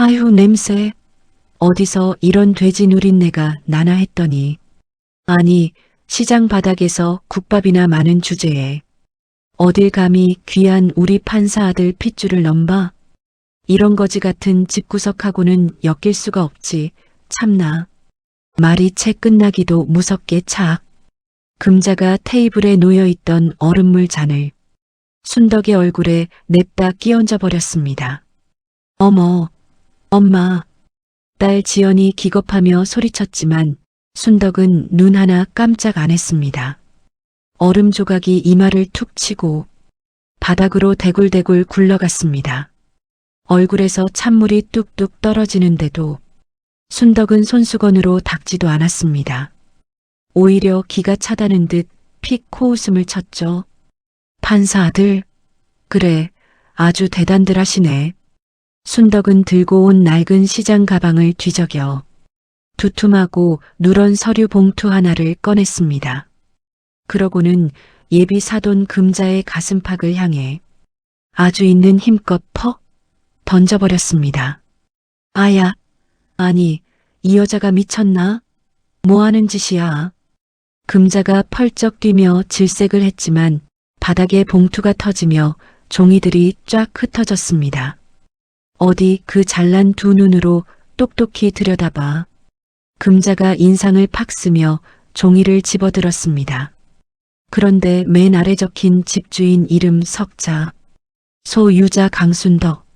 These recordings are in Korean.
아휴, 냄새. 어디서 이런 돼지 누린내가 나나 했더니, 아니, 시장 바닥에서 국밥이나 마는 주제에 어딜 감히 귀한 우리 판사 아들 핏줄을 넘봐? 이런 거지 같은 집구석하고는 엮일 수가 없지. 참나. 말이 채 끝나기도 무섭게 착. 금자가 테이블에 놓여있던 얼음물 잔을 순덕의 얼굴에 냅다 끼얹어 버렸습니다. 어머, 엄마. 딸 지연이 기겁하며 소리쳤지만 순덕은 눈 하나 깜짝 안 했습니다. 얼음 조각이 이마를 툭 치고 바닥으로 대굴대굴 굴러갔습니다. 얼굴에서 찬물이 뚝뚝 떨어지는데도 순덕은 손수건으로 닦지도 않았습니다. 오히려 기가 차다는 듯 픽 코웃음을 쳤죠. 판사 아들, 그래, 아주 대단들 하시네. 순덕은 들고 온 낡은 시장 가방을 뒤적여 두툼하고 누런 서류 봉투 하나를 꺼냈습니다. 그러고는 예비 사돈 금자의 가슴팍을 향해 아주 있는 힘껏 퍽 던져버렸습니다. 아야, 아니, 이 여자가 미쳤나? 뭐 하는 짓이야? 금자가 펄쩍 뛰며 질색을 했지만 바닥에 봉투가 터지며 종이들이 쫙 흩어졌습니다. 어디 그 잘난 두 눈으로 똑똑히 들여다봐. 금자가 인상을 팍 쓰며 종이를 집어들었습니다. 그런데 맨 아래 적힌 집주인 이름 석자, 소유자 강순덕.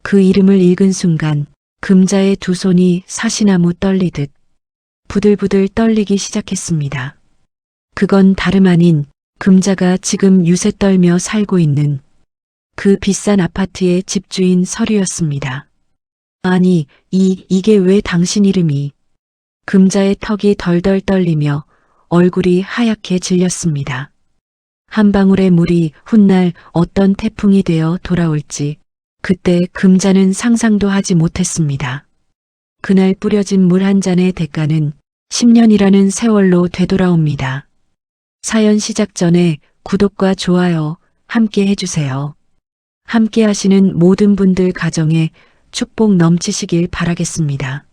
그 이름을 읽은 순간 금자의 두 손이 사시나무 떨리듯 부들부들 떨리기 시작했습니다. 그건 다름 아닌 금자가 지금 유세 떨며 살고 있는 그 비싼 아파트의 집주인 서류였습니다. 아니, 이게 왜 당신 이름이? 금자의 턱이 덜덜 떨리며 얼굴이 하얗게 질렸습니다. 한 방울의 물이 훗날 어떤 태풍이 되어 돌아올지 그때 금자는 상상도 하지 못했습니다. 그날 뿌려진 물 한 잔의 대가는 10년이라는 세월로 되돌아옵니다. 사연 시작 전에 구독과 좋아요 함께 해주세요. 함께 하시는 모든 분들 가정에 축복 넘치시길 바라겠습니다.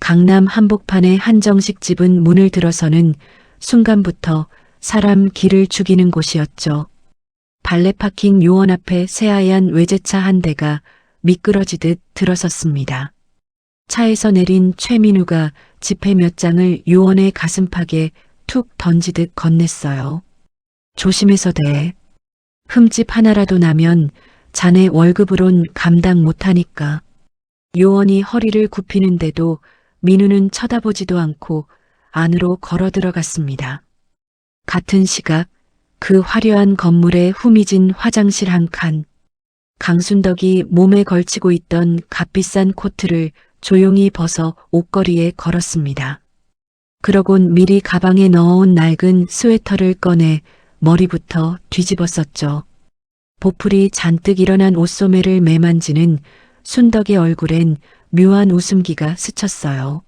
강남 한복판의 한정식 집은 문을 들어서는 순간부터 사람 기를 죽이는 곳이었죠. 발레 파킹 요원 앞에 새하얀 외제차 한 대가 미끄러지듯 들어섰습니다. 차에서 내린 최민우가 지폐 몇 장을 요원의 가슴팍에 툭 던지듯 건넸어요. 조심해서 대. 흠집 하나라도 나면 자네 월급으론 감당 못하니까. 요원이 허리를 굽히는데도 민우는 쳐다보지도 않고 안으로 걸어 들어갔습니다. 같은 시각 그 화려한 건물의 후미진 화장실 한 칸, 강순덕이 몸에 걸치고 있던 값비싼 코트를 조용히 벗어 옷걸이에 걸었습니다. 그러곤 미리 가방에 넣어온 낡은 스웨터를 꺼내 머리부터 뒤집었었죠. 보풀이 잔뜩 일어난 옷소매를 매만지는 순덕의 얼굴엔 묘한 웃음기가 스쳤어요.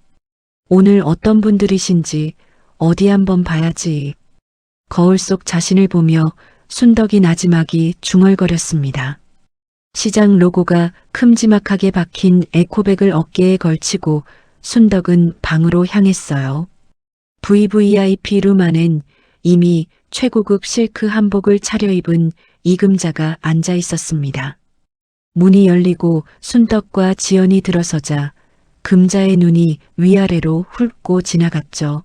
오늘 어떤 분들이신지 어디 한번 봐야지. 거울 속 자신을 보며 순덕이 나지막이 중얼거렸습니다. 시장 로고가 큼지막하게 박힌 에코백을 어깨에 걸치고 순덕은 방으로 향했어요. VVIP 룸 안엔 이미 최고급 실크 한복을 차려입은 이금자가 앉아 있었습니다. 문이 열리고 순덕과 지연이 들어서자 금자의 눈이 위아래로 훑고 지나갔죠.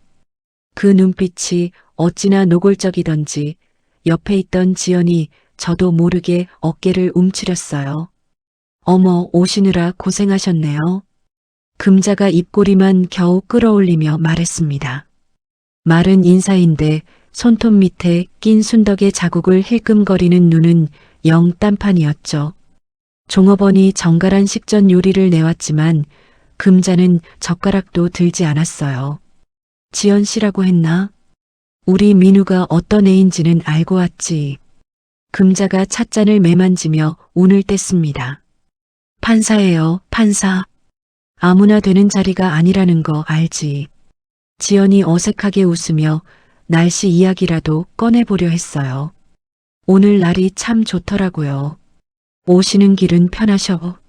그 눈빛이 어찌나 노골적이던지 옆에 있던 지연이 저도 모르게 어깨를 움츠렸어요. 어머, 오시느라 고생하셨네요. 금자가 입꼬리만 겨우 끌어올리며 말했습니다. 말은 인사인데 손톱 밑에 낀 순덕의 자국을 힐끔거리는 눈은 영 딴판이었죠. 종업원이 정갈한 식전 요리를 내왔지만 금자는 젓가락도 들지 않았어요. 지연 씨라고 했나? 우리 민우가 어떤 애인지는 알고 왔지. 금자가 찻잔을 매만지며 운을 뗐습니다. 판사예요, 판사. 아무나 되는 자리가 아니라는 거 알지. 지연이 어색하게 웃으며 날씨 이야기라도 꺼내보려 했어요. 오늘 날이 참 좋더라고요. 오시는 길은 편하셔.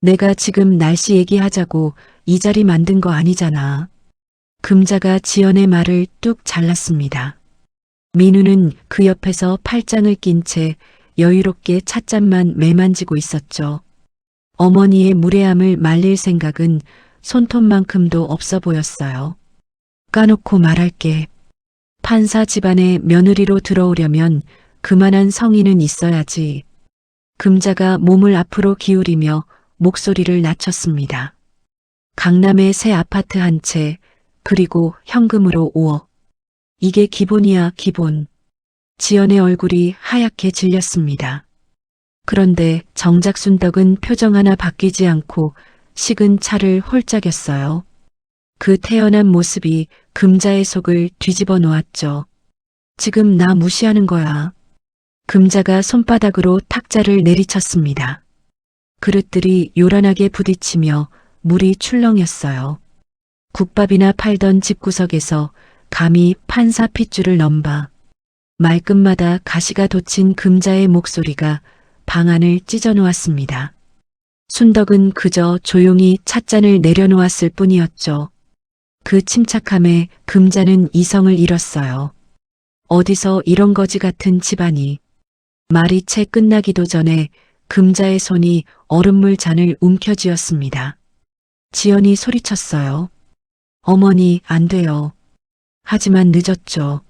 내가 지금 날씨 얘기하자고 이 자리 만든 거 아니잖아. 금자가 지연의 말을 뚝 잘랐습니다. 민우는 그 옆에서 팔짱을 낀 채 여유롭게 찻잔만 매만지고 있었죠. 어머니의 무례함을 말릴 생각은 손톱만큼도 없어 보였어요. 까놓고 말할게. 판사 집안에 며느리로 들어오려면 그만한 성의는 있어야지. 금자가 몸을 앞으로 기울이며 목소리를 낮췄습니다. 강남에 새 아파트 한 채, 그리고 현금으로 5억. 이게 기본이야, 기본. 지연의 얼굴이 하얗게 질렸습니다. 그런데 정작 순덕은 표정 하나 바뀌지 않고 식은 차를 홀짝였어요. 그 태연한 모습이 금자의 속을 뒤집어 놓았죠. 지금 나 무시하는 거야. 금자가 손바닥으로 탁자를 내리쳤습니다. 그릇들이 요란하게 부딪히며 물이 출렁였어요. 국밥이나 팔던 집구석에서 감히 판사 핏줄을 넘봐 말끝마다 가시가 돋친 금자의 목소리가 방 안을 찢어 놓았습니다. 순덕은 그저 조용히 찻잔을 내려놓았을 뿐이었죠. 그 침착함에 금자는 이성을 잃었어요. 어디서 이런 거지 같은 집안이. 말이 채 끝나기도 전에 금자의 손이 얼음물 잔을 움켜쥐었습니다. 지연이 소리쳤어요. 어머니, 안 돼요. 하지만 늦었죠.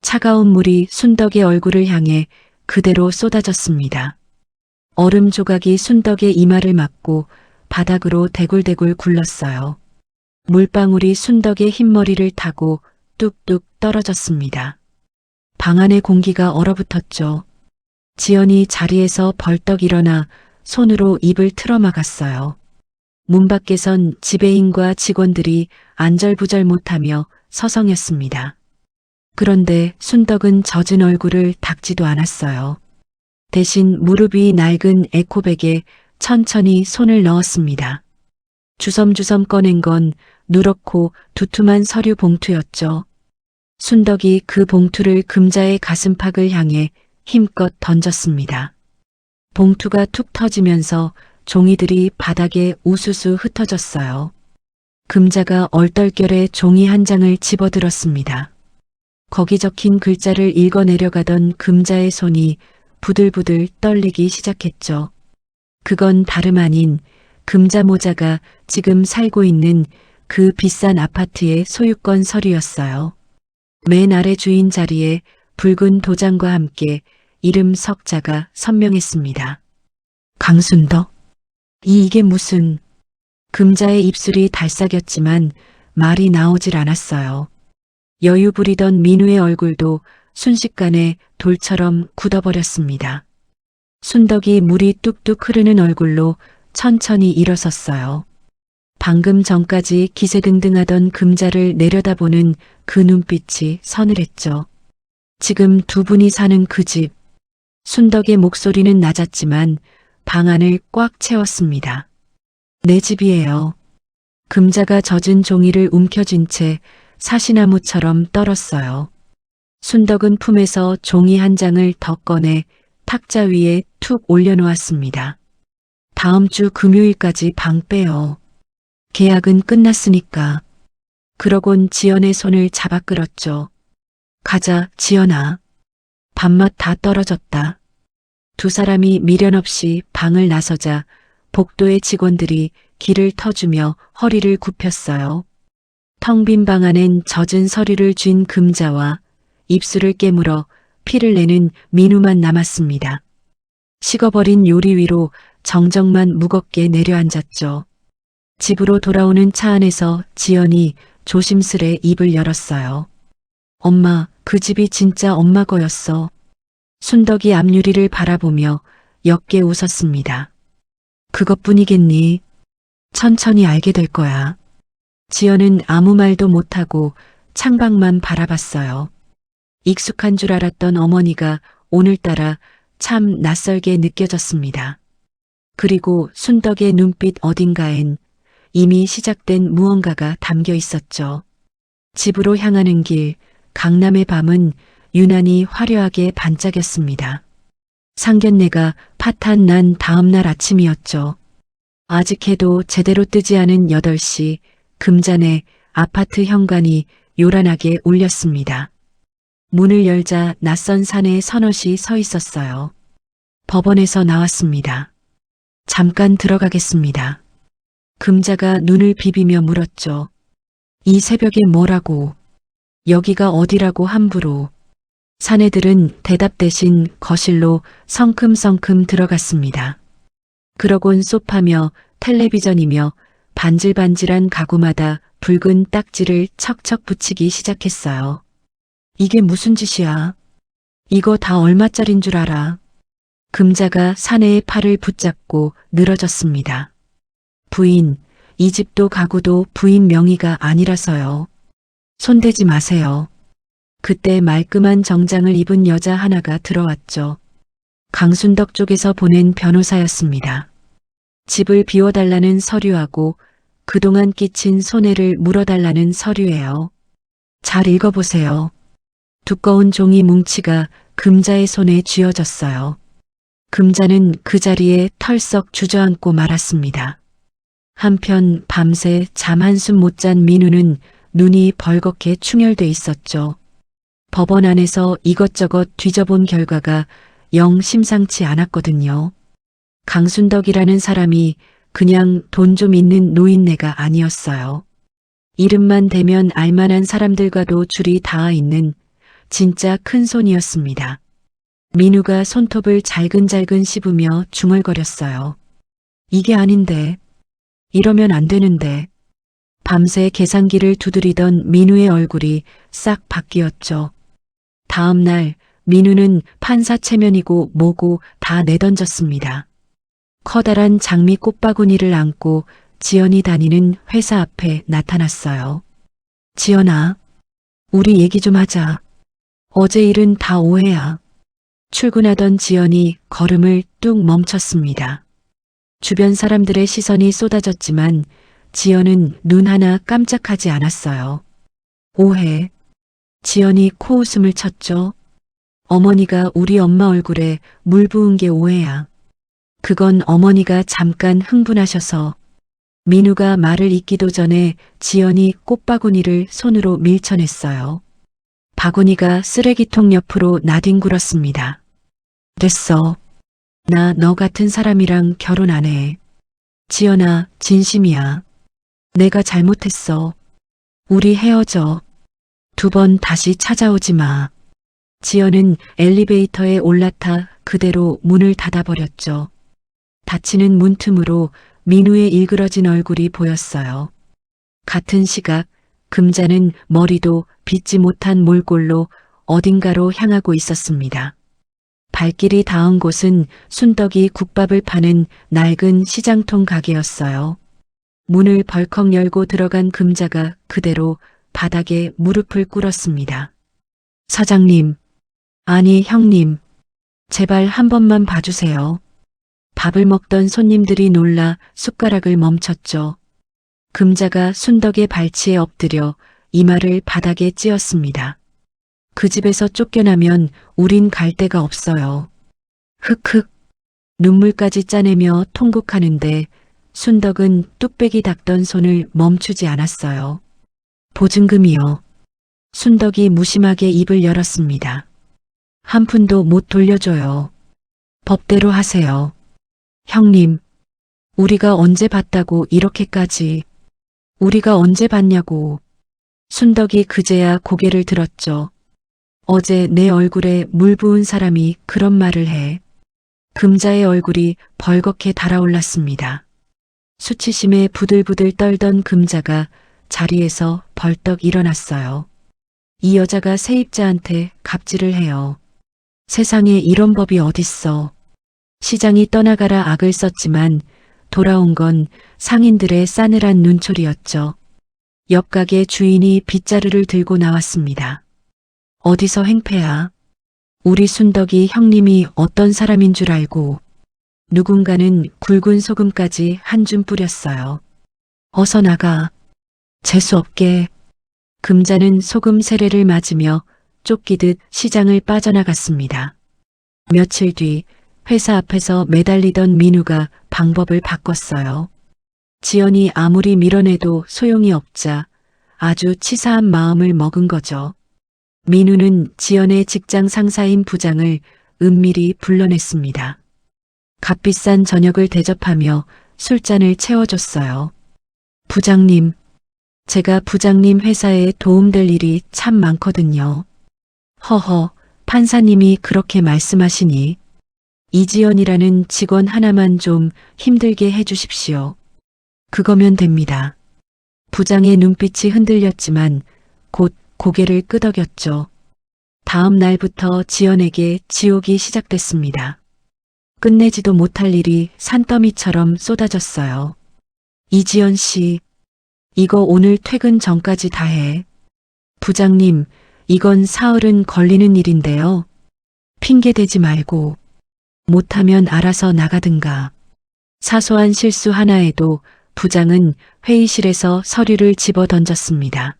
차가운 물이 순덕의 얼굴을 향해 그대로 쏟아졌습니다. 얼음 조각이 순덕의 이마를 막고 바닥으로 대굴대굴 굴렀어요. 물방울이 순덕의 흰머리를 타고 뚝뚝 떨어졌습니다. 방 안의 공기가 얼어붙었죠. 지연이 자리에서 벌떡 일어나 손으로 입을 틀어막았어요. 문 밖에선 지배인과 직원들이 안절부절 못하며 서성였습니다. 그런데 순덕은 젖은 얼굴을 닦지도 않았어요. 대신 무릎 위 낡은 에코백에 천천히 손을 넣었습니다. 주섬주섬 꺼낸 건 누렇고 두툼한 서류 봉투였죠. 순덕이 그 봉투를 금자의 가슴팍을 향해 힘껏 던졌습니다. 봉투가 툭 터지면서 종이들이 바닥에 우수수 흩어졌어요. 금자가 얼떨결에 종이 한 장을 집어들었습니다. 거기 적힌 글자를 읽어내려가던 금자의 손이 부들부들 떨리기 시작했죠. 그건 다름 아닌 금자 모자가 지금 살고 있는 그 비싼 아파트의 소유권 서류였어요. 맨 아래 주인 자리에 붉은 도장과 함께 이름 석자가 선명했습니다. 강순덕? 이게 무슨... 금자의 입술이 달싹였지만 말이 나오질 않았어요. 여유 부리던 민우의 얼굴도 순식간에 돌처럼 굳어버렸습니다. 순덕이 물이 뚝뚝 흐르는 얼굴로 천천히 일어섰어요. 방금 전까지 기세등등하던 금자를 내려다보는 그 눈빛이 서늘했죠. 지금 두 분이 사는 그 집. 순덕의 목소리는 낮았지만 방 안을 꽉 채웠습니다. 내 집이에요. 금자가 젖은 종이를 움켜쥔 채 사시나무처럼 떨었어요. 순덕은 품에서 종이 한 장을 더 꺼내 탁자 위에 툭 올려놓았습니다. 다음 주 금요일까지 방 빼요. 계약은 끝났으니까. 그러곤 지연의 손을 잡아 끌었죠. 가자, 지연아. 밥맛 다 떨어졌다. 두 사람이 미련 없이 방을 나서자 복도의 직원들이 길을 터주며 허리를 굽혔어요. 텅 빈 방 안엔 젖은 서류를 쥔 금자와 입술을 깨물어 피를 내는 민우만 남았습니다. 식어버린 요리 위로 정적만 무겁게 내려앉았죠. 집으로 돌아오는 차 안에서 지연이 조심스레 입을 열었어요. 엄마, 그 집이 진짜 엄마 거였어. 순덕이 앞유리를 바라보며 옅게 웃었습니다. 그것뿐이겠니? 천천히 알게 될 거야. 지연은 아무 말도 못하고 창밖만 바라봤어요. 익숙한 줄 알았던 어머니가 오늘따라 참 낯설게 느껴졌습니다. 그리고 순덕의 눈빛 어딘가엔 이미 시작된 무언가가 담겨 있었죠. 집으로 향하는 길, 강남의 밤은 유난히 화려하게 반짝였습니다. 상견례가 파탄 난 다음 날 아침이었죠. 아직 해도 제대로 뜨지 않은 8시 금잔의 아파트 현관이 요란하게 울렸습니다. 문을 열자 낯선 사내의 서넛이 서 있었어요. 법원에서 나왔습니다. 잠깐 들어가겠습니다. 금자가 눈을 비비며 물었죠. 이 새벽에 뭐라고? 여기가 어디라고 함부로. 사내들은 대답 대신 거실로 성큼성큼 들어갔습니다. 그러곤 소파며 텔레비전이며 반질반질한 가구마다 붉은 딱지를 척척 붙이기 시작했어요. 이게 무슨 짓이야? 이거 다 얼마짜린 줄 알아? 금자가 사내의 팔을 붙잡고 늘어졌습니다. 부인, 이 집도 가구도 부인 명의가 아니라서요. 손대지 마세요. 그때 말끔한 정장을 입은 여자 하나가 들어왔죠. 강순덕 쪽에서 보낸 변호사였습니다. 집을 비워달라는 서류하고 그동안 끼친 손해를 물어달라는 서류예요. 잘 읽어보세요. 두꺼운 종이 뭉치가 금자의 손에 쥐어졌어요. 금자는 그 자리에 털썩 주저앉고 말았습니다. 한편 밤새 잠 한숨 못 잔 민우는 눈이 벌겋게 충혈돼 있었죠. 법원 안에서 이것저것 뒤져본 결과가 영 심상치 않았거든요. 강순덕이라는 사람이 그냥 돈 좀 있는 노인네가 아니었어요. 이름만 대면 알만한 사람들과도 줄이 닿아 있는 진짜 큰 손이었습니다. 민우가 손톱을 잘근잘근 씹으며 중얼거렸어요. 이게 아닌데. 이러면 안 되는데. 밤새 계산기를 두드리던 민우의 얼굴이 싹 바뀌었죠. 다음 날 민우는 판사 체면이고 뭐고 다 내던졌습니다. 커다란 장미 꽃바구니를 안고 지연이 다니는 회사 앞에 나타났어요. 지연아, 우리 얘기 좀 하자. 어제 일은 다 오해야. 출근하던 지연이 걸음을 뚝 멈췄습니다. 주변 사람들의 시선이 쏟아졌지만 지연은 눈 하나 깜짝하지 않았어요. 오해. 지연이 코웃음을 쳤죠. 어머니가 우리 엄마 얼굴에 물 부은 게 오해야. 그건 어머니가 잠깐 흥분하셔서. 민우가 말을 잇기도 전에 지연이 꽃바구니를 손으로 밀쳐냈어요. 바구니가 쓰레기통 옆으로 나뒹굴었습니다. 됐어. 나 너 같은 사람이랑 결혼 안 해. 지연아, 진심이야. 내가 잘못했어. 우리 헤어져. 2번 다시 찾아오지 마. 지연은 엘리베이터에 올라타 그대로 문을 닫아버렸죠. 닫히는 문틈으로 민우의 일그러진 얼굴이 보였어요. 같은 시각 금자는 머리도 빗지 못한 몰골로 어딘가로 향하고 있었습니다. 발길이 닿은 곳은 순덕이 국밥을 파는 낡은 시장통 가게였어요. 문을 벌컥 열고 들어간 금자가 그대로 바닥에 무릎을 꿇었습니다. 사장님, 아니 형님, 제발 한 번만 봐주세요. 밥을 먹던 손님들이 놀라 숟가락을 멈췄죠. 금자가 순덕의 발치에 엎드려 이마를 바닥에 찧었습니다. 그 집에서 쫓겨나면 우린 갈 데가 없어요. 흑흑. 눈물까지 짜내며 통곡하는데 순덕은 뚝배기 닦던 손을 멈추지 않았어요. 보증금이요. 순덕이 무심하게 입을 열었습니다. 한 푼도 못 돌려줘요. 법대로 하세요. 형님, 우리가 언제 봤다고 이렇게까지. 우리가 언제 봤냐고. 순덕이 그제야 고개를 들었죠. 어제 내 얼굴에 물 부은 사람이 그런 말을 해. 금자의 얼굴이 벌겋게 달아올랐습니다. 수치심에 부들부들 떨던 금자가 자리에서 벌떡 일어났어요. 이 여자가 세입자한테 갑질을 해요. 세상에 이런 법이 어딨어. 시장이 떠나가라 악을 썼지만 돌아온 건 상인들의 싸늘한 눈초리였죠. 옆 가게 주인이 빗자루를 들고 나왔습니다. 어디서 행패야? 우리 순덕이 형님이 어떤 사람인 줄 알고. 누군가는 굵은 소금까지 한 줌 뿌렸어요. 어서 나가. 재수없게. 금자는 소금 세례를 맞으며 쫓기듯 시장을 빠져나갔습니다. 며칠 뒤 회사 앞에서 매달리던 민우가 방법을 바꿨어요. 지연이 아무리 밀어내도 소용이 없자 아주 치사한 마음을 먹은 거죠. 민우는 지연의 직장 상사인 부장을 은밀히 불러냈습니다. 값비싼 저녁을 대접하며 술잔을 채워줬어요. 부장님, 제가 부장님 회사에 도움될 일이 참 많거든요. 허허, 판사님이 그렇게 말씀하시니 이지연이라는 직원 하나만 좀 힘들게 해주십시오. 그거면 됩니다. 부장의 눈빛이 흔들렸지만 곧 고개를 끄덕였죠. 다음 날부터 지연에게 지옥이 시작됐습니다. 끝내지도 못할 일이 산더미처럼 쏟아졌어요. 이지연 씨, 이거 오늘 퇴근 전까지 다 해. 부장님, 이건 사흘은 걸리는 일인데요. 핑계 대지 말고 못하면 알아서 나가든가. 사소한 실수 하나에도 부장은 회의실에서 서류를 집어 던졌습니다.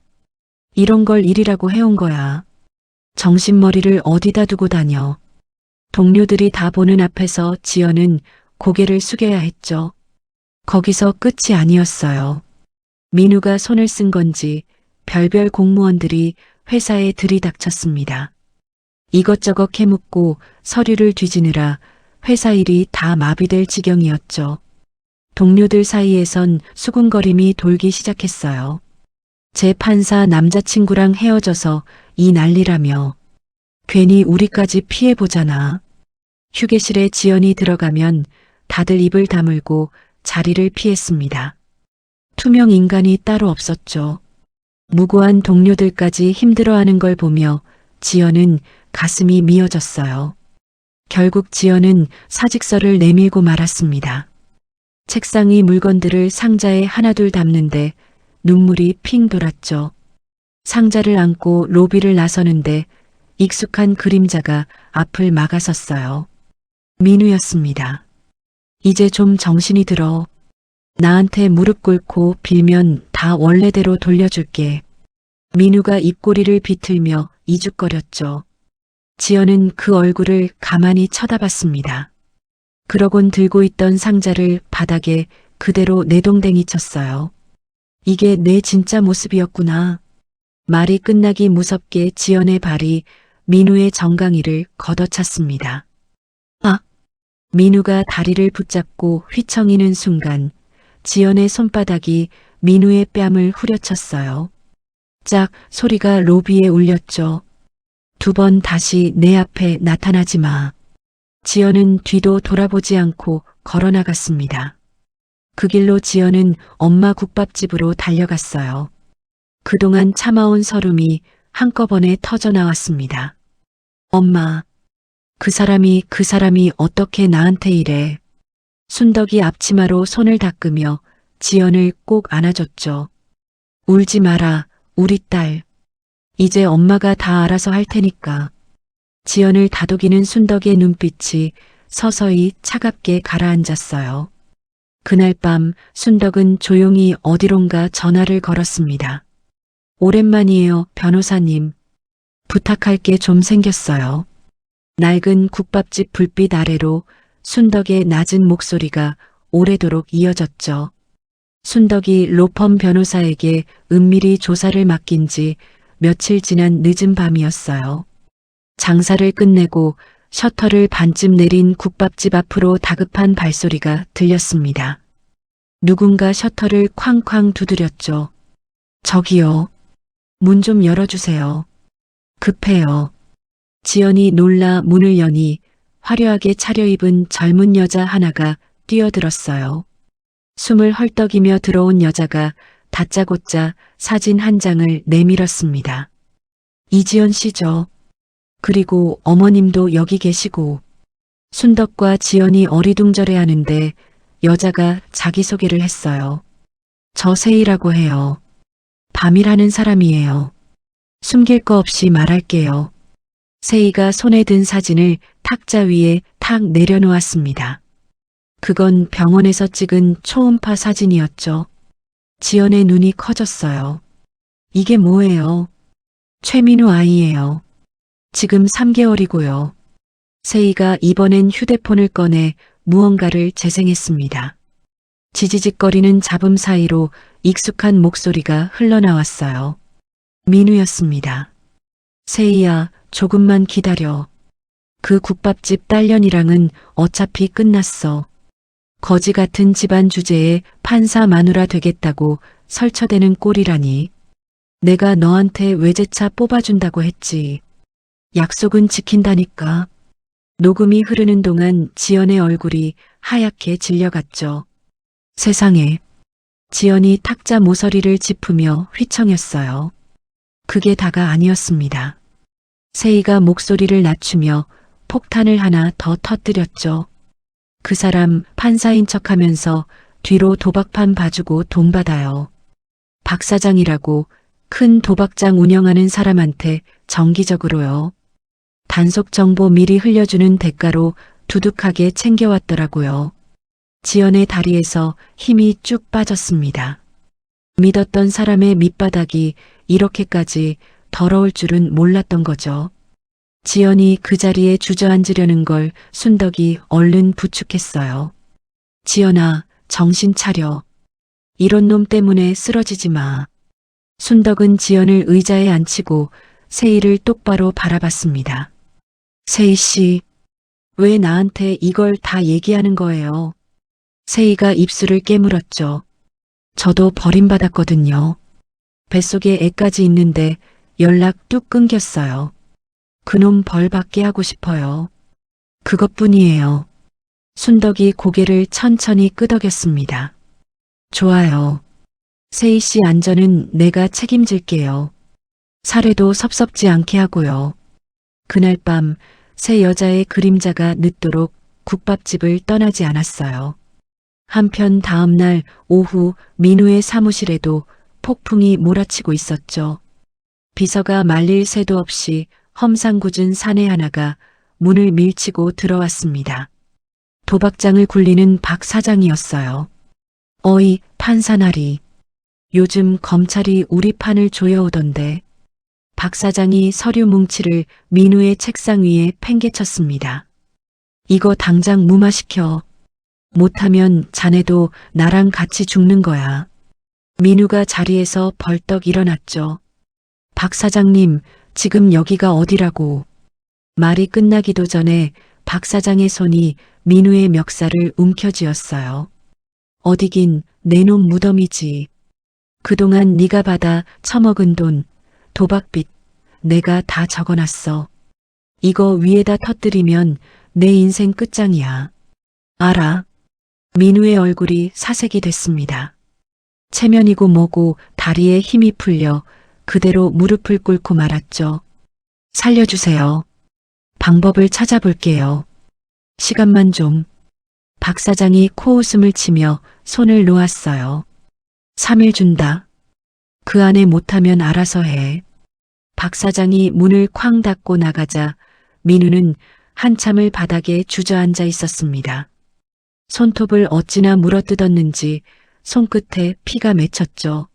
이런 걸 일이라고 해온 거야. 정신머리를 어디다 두고 다녀. 동료들이 다 보는 앞에서 지연은 고개를 숙여야 했죠. 거기서 끝이 아니었어요. 민우가 손을 쓴 건지 별별 공무원들이 회사에 들이닥쳤습니다. 이것저것 캐묻고 서류를 뒤지느라 회사 일이 다 마비될 지경이었죠. 동료들 사이에선 수군거림이 돌기 시작했어요. 제 판사 남자친구랑 헤어져서 이 난리라며. 괜히 우리까지 피해보잖아. 휴게실에 지연이 들어가면 다들 입을 다물고 자리를 피했습니다. 투명 인간이 따로 없었죠. 무고한 동료들까지 힘들어하는 걸 보며 지연은 가슴이 미어졌어요. 결국 지연은 사직서를 내밀고 말았습니다. 책상 위 물건들을 상자에 하나둘 담는데 눈물이 핑 돌았죠. 상자를 안고 로비를 나서는데 익숙한 그림자가 앞을 막아섰어요. 민우였습니다. 이제 좀 정신이 들어. 나한테 무릎 꿇고 빌면 다 원래대로 돌려줄게. 민우가 입꼬리를 비틀며 이죽거렸죠. 지연은 그 얼굴을 가만히 쳐다봤습니다. 그러곤 들고 있던 상자를 바닥에 그대로 내동댕이 쳤어요. 이게 내 진짜 모습이었구나. 말이 끝나기 무섭게 지연의 발이 민우의 정강이를 걷어찼습니다. 아! 민우가 다리를 붙잡고 휘청이는 순간 지연의 손바닥이 민우의 뺨을 후려쳤어요. 짝 소리가 로비에 울렸죠. 2번 다시 내 앞에 나타나지 마. 지연은 뒤도 돌아보지 않고 걸어나갔습니다. 그 길로 지연은 엄마 국밥집으로 달려갔어요. 그동안 참아온 서름이 한꺼번에 터져나왔습니다. 엄마, 그 사람이 어떻게 나한테 이래. 순덕이 앞치마로 손을 닦으며 지연을 꼭 안아줬죠. 울지 마라, 우리 딸. 이제 엄마가 다 알아서 할 테니까. 지연을 다독이는 순덕의 눈빛이 서서히 차갑게 가라앉았어요. 그날 밤 순덕은 조용히 어디론가 전화를 걸었습니다. 오랜만이에요, 변호사님. 부탁할 게 좀 생겼어요. 낡은 국밥집 불빛 아래로 순덕의 낮은 목소리가 오래도록 이어졌죠. 순덕이 로펌 변호사에게 은밀히 조사를 맡긴 지 며칠 지난 늦은 밤이었어요. 장사를 끝내고 셔터를 반쯤 내린 국밥집 앞으로 다급한 발소리가 들렸습니다. 누군가 셔터를 쾅쾅 두드렸죠. 저기요. 문 좀 열어주세요. 급해요. 지연이 놀라 문을 여니 화려하게 차려입은 젊은 여자 하나가 뛰어들었어요. 숨을 헐떡이며 들어온 여자가 다짜고짜 사진 한 장을 내밀었습니다. 이지연 씨죠. 그리고 어머님도 여기 계시고. 순덕과 지연이 어리둥절해 하는데 여자가 자기소개를 했어요. 저 세희라고 해요. 밤이라는 사람이에요. 숨길 거 없이 말할게요. 세희가 손에 든 사진을 탁자 위에 탁 내려놓았습니다. 그건 병원에서 찍은 초음파 사진이었죠. 지연의 눈이 커졌어요. 이게 뭐예요? 최민우 아이예요. 지금 3개월이고요. 세희가 이번엔 휴대폰을 꺼내 무언가를 재생했습니다. 지지직거리는 잡음 사이로 익숙한 목소리가 흘러나왔어요. 민우였습니다. 세희야, 조금만 기다려. 그 국밥집 딸년이랑은 어차피 끝났어. 거지 같은 집안 주제에 판사 마누라 되겠다고 설쳐대는 꼴이라니. 내가 너한테 외제차 뽑아준다고 했지. 약속은 지킨다니까. 녹음이 흐르는 동안 지연의 얼굴이 하얗게 질려갔죠. 세상에. 지연이 탁자 모서리를 짚으며 휘청였어요. 그게 다가 아니었습니다. 세희가 목소리를 낮추며 폭탄을 하나 더 터뜨렸죠. 그 사람 판사인 척하면서 뒤로 도박판 봐주고 돈 받아요. 박 사장이라고 큰 도박장 운영하는 사람한테 정기적으로요. 단속 정보 미리 흘려주는 대가로 두둑하게 챙겨왔더라고요. 지연의 다리에서 힘이 쭉 빠졌습니다. 믿었던 사람의 밑바닥이 이렇게까지 더러울 줄은 몰랐던 거죠. 지연이 그 자리에 주저앉으려는 걸 순덕이 얼른 부축했어요. 지연아, 정신 차려. 이런 놈 때문에 쓰러지지 마. 순덕은 지연을 의자에 앉히고 세희를 똑바로 바라봤습니다. 세희 씨, 왜 나한테 이걸 다 얘기하는 거예요? 세희가 입술을 깨물었죠. 저도 버림받았거든요. 뱃속에 애까지 있는데 연락 뚝 끊겼어요. 그놈 벌 받게 하고 싶어요. 그것뿐이에요. 순덕이 고개를 천천히 끄덕였습니다. 좋아요. 세희 씨 안전은 내가 책임질게요. 사례도 섭섭지 않게 하고요. 그날 밤 세 여자의 그림자가 늦도록 국밥집을 떠나지 않았어요. 한편 다음 날 오후 민우의 사무실에도 폭풍이 몰아치고 있었죠. 비서가 말릴 새도 없이 험상궂은 사내 하나가 문을 밀치고 들어왔습니다. 도박장을 굴리는 박 사장이었어요. 어이, 판사나리. 요즘 검찰이 우리 판을 조여오던데. 박 사장이 서류 뭉치를 민우의 책상 위에 팽개쳤습니다. 이거 당장 무마시켜. 못하면 자네도 나랑 같이 죽는 거야. 민우가 자리에서 벌떡 일어났죠. 박 사장님, 지금 여기가 어디라고. 말이 끝나기도 전에 박 사장의 손이 민우의 멱살을 움켜쥐었어요. 어디긴 내 놈 무덤이지. 그동안 네가 받아 처먹은 돈, 도박빚, 내가 다 적어놨어. 이거 위에다 터뜨리면 내 인생 끝장이야. 알아. 민우의 얼굴이 사색이 됐습니다. 체면이고 뭐고 다리에 힘이 풀려 그대로 무릎을 꿇고 말았죠. 살려주세요. 방법을 찾아볼게요. 시간만 좀. 박 사장이 코웃음을 치며 손을 놓았어요. 3일 준다. 그 안에 못하면 알아서 해. 박 사장이 문을 쾅 닫고 나가자 민우는 한참을 바닥에 주저앉아 있었습니다. 손톱을 어찌나 물어뜯었는지 손끝에 피가 맺혔죠.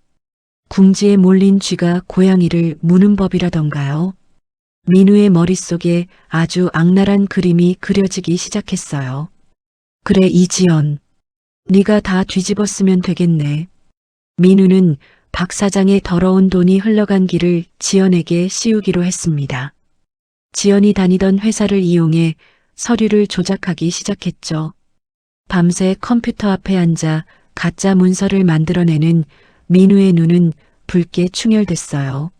궁지에 몰린 쥐가 고양이를 무는 법이라던가요. 민우의 머릿속에 아주 악랄한 그림이 그려지기 시작했어요. 그래, 이지연. 네가 다 뒤집었으면 되겠네. 민우는 박 사장의 더러운 돈이 흘러간 길을 지연에게 씌우기로 했습니다. 지연이 다니던 회사를 이용해 서류를 조작하기 시작했죠. 밤새 컴퓨터 앞에 앉아 가짜 문서를 만들어내는 민우의 눈은 붉게 충혈됐어요.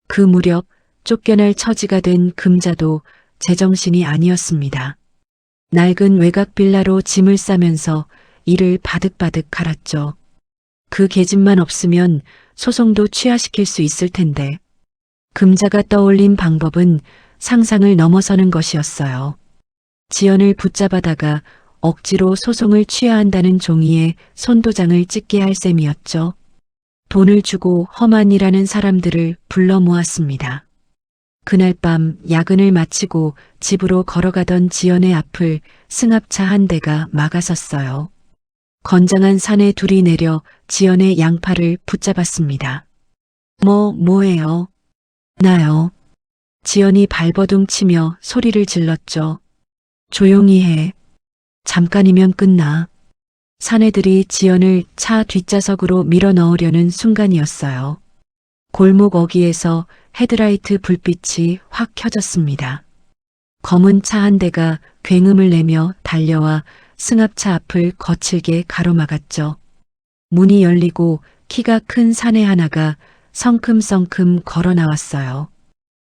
그 무렵 쫓겨날 처지가 된 금자도 제정신이 아니었습니다. 낡은 외곽 빌라로 짐을 싸면서 이를 바득바득 갈았죠. 그 계집만 없으면 소송도 취하시킬 수 있을 텐데. 금자가 떠올린 방법은 상상을 넘어서는 것이었어요. 지연을 붙잡아다가 억지로 소송을 취하한다는 종이에 손도장을 찍게 할 셈이었죠. 돈을 주고 험한이라는 사람들을 불러 모았습니다. 그날 밤 야근을 마치고 집으로 걸어가던 지연의 앞을 승합차 한 대가 막아섰어요. 건장한 사내 둘이 내려 지연의 양팔을 붙잡았습니다. 뭐예요? 나요. 지연이 발버둥 치며 소리를 질렀죠. 조용히 해. 잠깐이면 끝나. 사내들이 지연을 차 뒷좌석으로 밀어 넣으려는 순간이었어요. 골목 어귀에서 헤드라이트 불빛이 확 켜졌습니다. 검은 차 한 대가 굉음을 내며 달려와 승합차 앞을 거칠게 가로막았죠. 문이 열리고 키가 큰 사내 하나가 성큼성큼 걸어 나왔어요.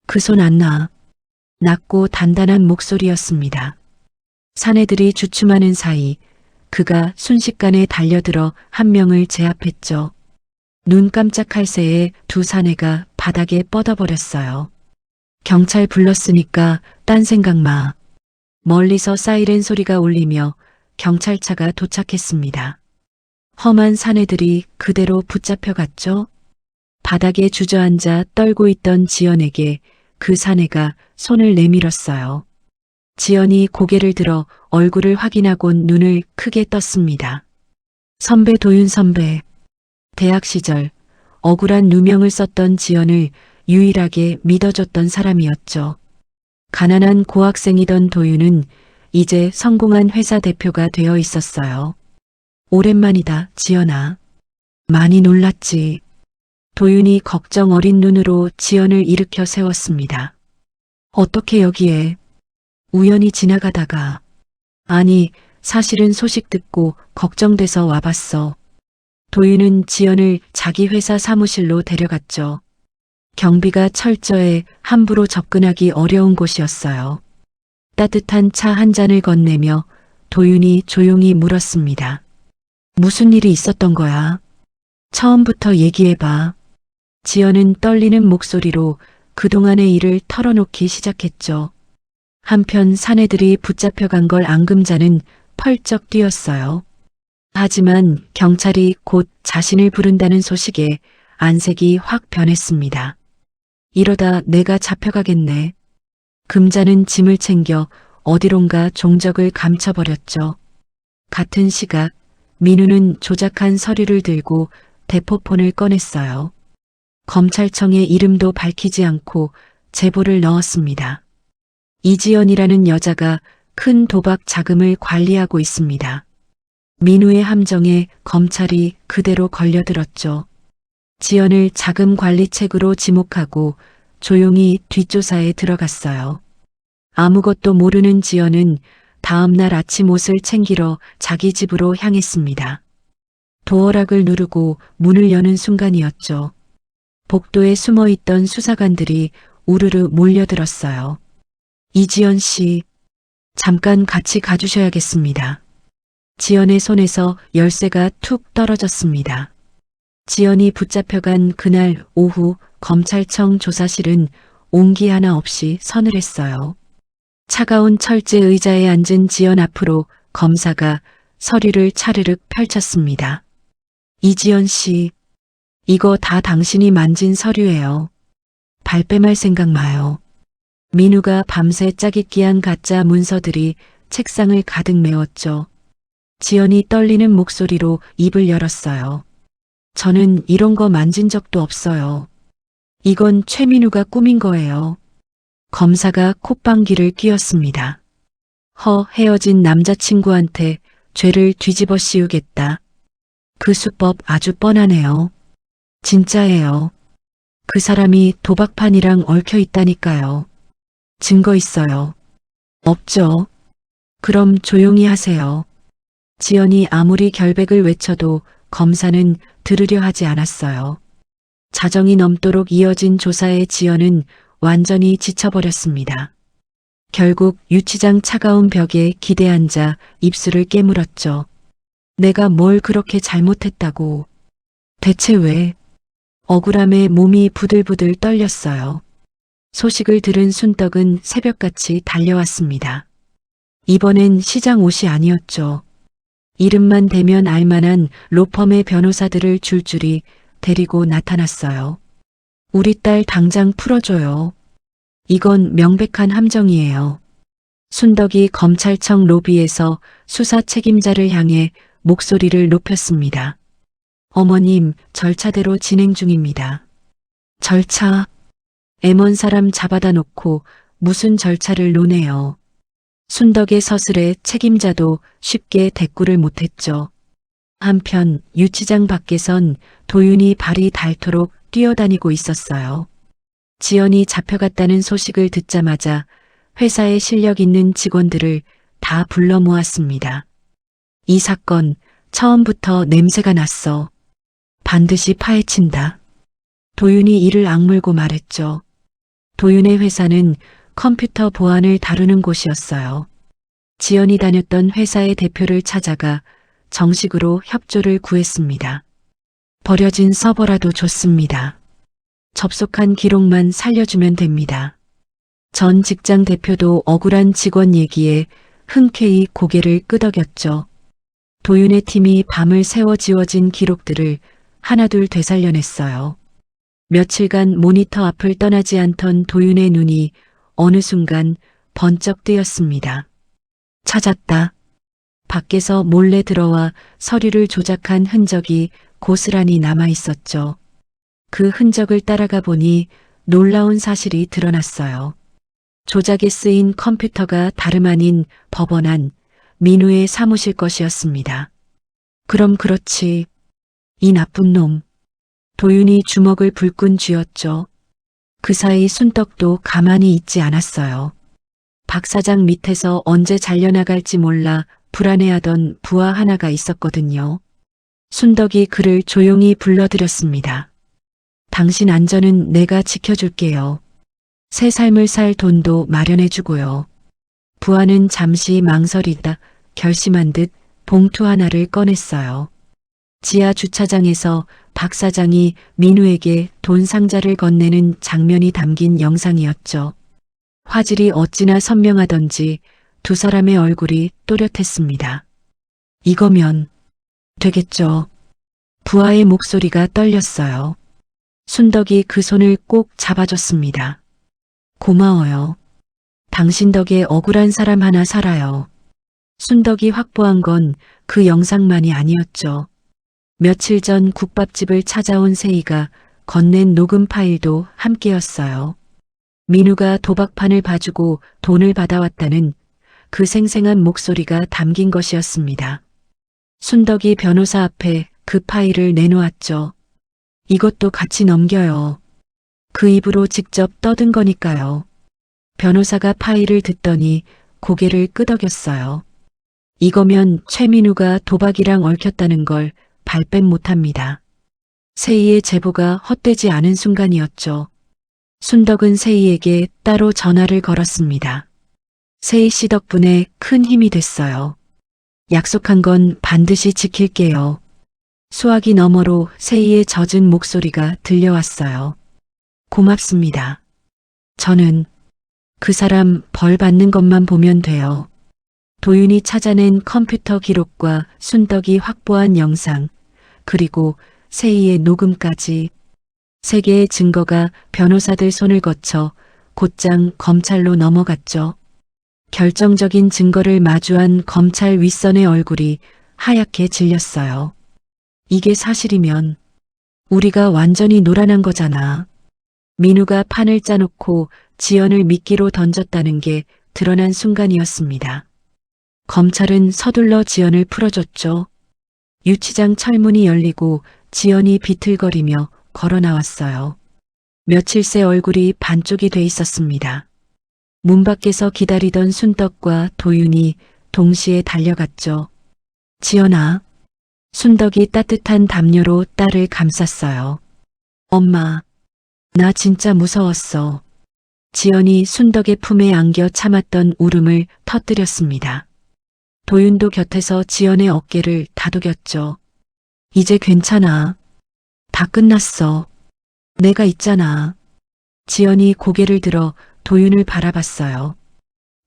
그 손 안 놔. 낮고 단단한 목소리였습니다. 사내들이 주춤하는 사이 그가 순식간에 달려들어 한 명을 제압했죠. 눈 깜짝할 새에 두 사내가 바닥에 뻗어버렸어요. 경찰 불렀으니까 딴 생각 마. 멀리서 사이렌 소리가 울리며 경찰차가 도착했습니다. 험한 사내들이 그대로 붙잡혀갔죠. 바닥에 주저앉아 떨고 있던 지연에게 그 사내가 손을 내밀었어요. 지연이 고개를 들어 얼굴을 확인하곤 눈을 크게 떴습니다. 선배 도윤 선배. 대학 시절 억울한 누명을 썼던 지연을 유일하게 믿어줬던 사람이었죠. 가난한 고학생이던 도윤은 이제 성공한 회사 대표가 되어 있었어요. 오랜만이다, 지연아. 많이 놀랐지. 도윤이 걱정 어린 눈으로 지연을 일으켜 세웠습니다. 어떻게 여기에? 우연히 지나가다가. 아니, 사실은 소식 듣고 걱정돼서 와봤어. 도윤은 지연을 자기 회사 사무실로 데려갔죠. 경비가 철저해 함부로 접근하기 어려운 곳이었어요. 따뜻한 차 한 잔을 건네며 도윤이 조용히 물었습니다. 무슨 일이 있었던 거야? 처음부터 얘기해봐. 지연은 떨리는 목소리로 그동안의 일을 털어놓기 시작했죠. 한편 사내들이 붙잡혀간 걸 앙금자는 펄쩍 뛰었어요. 하지만 경찰이 곧 자신을 부른다는 소식에 안색이 확 변했습니다. 이러다 내가 잡혀가겠네. 금자는 짐을 챙겨 어디론가 종적을 감춰버렸죠. 같은 시각 민우는 조작한 서류를 들고 대포폰을 꺼냈어요. 검찰청의 이름도 밝히지 않고 제보를 넣었습니다. 이지연이라는 여자가 큰 도박 자금을 관리하고 있습니다. 민우의 함정에 검찰이 그대로 걸려들었죠. 지연을 자금 관리책으로 지목하고 조용히 뒷조사에 들어갔어요. 아무것도 모르는 지연은 다음 날 아침 옷을 챙기러 자기 집으로 향했습니다. 도어락을 누르고 문을 여는 순간이었죠. 복도에 숨어있던 수사관들이 우르르 몰려들었어요. 이지연 씨, 잠깐 같이 가주셔야겠습니다. 지연의 손에서 열쇠가 툭 떨어졌습니다. 지연이 붙잡혀간 그날 오후 검찰청 조사실은 온기 하나 없이 서늘했어요. 차가운 철제 의자에 앉은 지연 앞으로 검사가 서류를 차르륵 펼쳤습니다. 이지연 씨, 이거 다 당신이 만진 서류예요. 발뺌할 생각 마요. 민우가 밤새 짜깁기한 가짜 문서들이 책상을 가득 메웠죠. 지연이 떨리는 목소리로 입을 열었어요. 저는 이런 거 만진 적도 없어요. 이건 최민우가 꾸민 거예요. 검사가 콧방귀를 뀌었습니다. 헤어진 남자친구한테 죄를 뒤집어 씌우겠다. 그 수법 아주 뻔하네요. 진짜예요. 그 사람이 도박판이랑 얽혀 있다니까요. 증거 있어요. 없죠. 그럼 조용히 하세요. 지연이 아무리 결백을 외쳐도 검사는 들으려 하지 않았어요. 자정이 넘도록 이어진 조사에 지연은 완전히 지쳐버렸습니다. 결국 유치장 차가운 벽에 기대 앉아 입술을 깨물었죠. 내가 뭘 그렇게 잘못했다고. 대체 왜? 억울함에 몸이 부들부들 떨렸어요. 소식을 들은 순떡은 새벽같이 달려왔습니다. 이번엔 시장 옷이 아니었죠. 이름만 대면 알만한 로펌의 변호사들을 줄줄이 데리고 나타났어요. 우리 딸 당장 풀어줘요. 이건 명백한 함정이에요. 순덕이 검찰청 로비에서 수사 책임자를 향해 목소리를 높였습니다. 어머님, 절차대로 진행 중입니다. 절차? 애먼 사람 잡아다 놓고 무슨 절차를 논해요. 순덕의 서술에 책임자도 쉽게 대꾸를 못했죠. 한편 유치장 밖에선 도윤이 발이 닳도록 뛰어다니고 있었어요. 지연이 잡혀갔다는 소식을 듣자마자 회사에 실력 있는 직원들을 다 불러 모았습니다. 이 사건 처음부터 냄새가 났어. 반드시 파헤친다. 도윤이 이를 악물고 말했죠. 도윤의 회사는 컴퓨터 보안을 다루는 곳이었어요. 지연이 다녔던 회사의 대표를 찾아가 정식으로 협조를 구했습니다. 버려진 서버라도 좋습니다. 접속한 기록만 살려주면 됩니다. 전 직장 대표도 억울한 직원 얘기에 흔쾌히 고개를 끄덕였죠. 도윤의 팀이 밤을 새워 지워진 기록들을 하나둘 되살려냈어요. 며칠간 모니터 앞을 떠나지 않던 도윤의 눈이 어느 순간 번쩍 뜨였습니다. 찾았다. 밖에서 몰래 들어와 서류를 조작한 흔적이 고스란히 남아 있었죠. 그 흔적을 따라가 보니 놀라운 사실이 드러났어요. 조작에 쓰인 컴퓨터가 다름 아닌 법원 안 민우의 사무실 것이었습니다. 그럼 그렇지. 이 나쁜 놈. 도윤이 주먹을 불끈 쥐었죠. 그 사이 순덕도 가만히 있지 않았어요. 박 사장 밑에서 언제 잘려나갈지 몰라 불안해하던 부하 하나가 있었거든요. 순덕이 그를 조용히 불러들였습니다. 당신 안전은 내가 지켜줄게요. 새 삶을 살 돈도 마련해주고요. 부하는 잠시 망설이다 결심한 듯 봉투 하나를 꺼냈어요. 지하 주차장에서 박 사장이 민우에게 돈 상자를 건네는 장면이 담긴 영상이었죠. 화질이 어찌나 선명하던지 두 사람의 얼굴이 또렷했습니다. 이거면 되겠죠. 부하의 목소리가 떨렸어요. 순덕이 그 손을 꼭 잡아줬습니다. 고마워요. 당신 덕에 억울한 사람 하나 살아요. 순덕이 확보한 건 그 영상만이 아니었죠. 며칠 전 국밥집을 찾아온 세희가 건넨 녹음 파일도 함께였어요. 민우가 도박판을 봐주고 돈을 받아왔다는 그 생생한 목소리가 담긴 것이었습니다. 순덕이 변호사 앞에 그 파일을 내놓았죠. 이것도 같이 넘겨요. 그 입으로 직접 떠든 거니까요. 변호사가 파일을 듣더니 고개를 끄덕였어요. 이거면 최민우가 도박이랑 얽혔다는 걸 발뺌 못합니다. 세희의 제보가 헛되지 않은 순간이었죠. 순덕은 세희에게 따로 전화를 걸었습니다. 세희 씨 덕분에 큰 힘이 됐어요. 약속한 건 반드시 지킬게요. 수화기 너머로 세희의 젖은 목소리가 들려왔어요. 고맙습니다. 저는 그 사람 벌 받는 것만 보면 돼요. 도윤이 찾아낸 컴퓨터 기록과 순덕이 확보한 영상, 그리고 세희의 녹음까지 세 개의 증거가 변호사들 손을 거쳐 곧장 검찰로 넘어갔죠. 결정적인 증거를 마주한 검찰 윗선의 얼굴이 하얗게 질렸어요. 이게 사실이면 우리가 완전히 노란한 거잖아. 민우가 판을 짜놓고 지연을 미끼로 던졌다는 게 드러난 순간이었습니다. 검찰은 서둘러 지연을 풀어줬죠. 유치장 철문이 열리고 지연이 비틀거리며 걸어 나왔어요. 며칠 새 얼굴이 반쪽이 돼 있었습니다. 문 밖에서 기다리던 순덕과 도윤이 동시에 달려갔죠. 지연아. 순덕이 따뜻한 담요로 딸을 감쌌어요. 엄마, 나 진짜 무서웠어. 지연이 순덕의 품에 안겨 참았던 울음을 터뜨렸습니다. 도윤도 곁에서 지연의 어깨를 다독였죠. 이제 괜찮아. 다 끝났어. 내가 있잖아. 지연이 고개를 들어 도윤을 바라봤어요.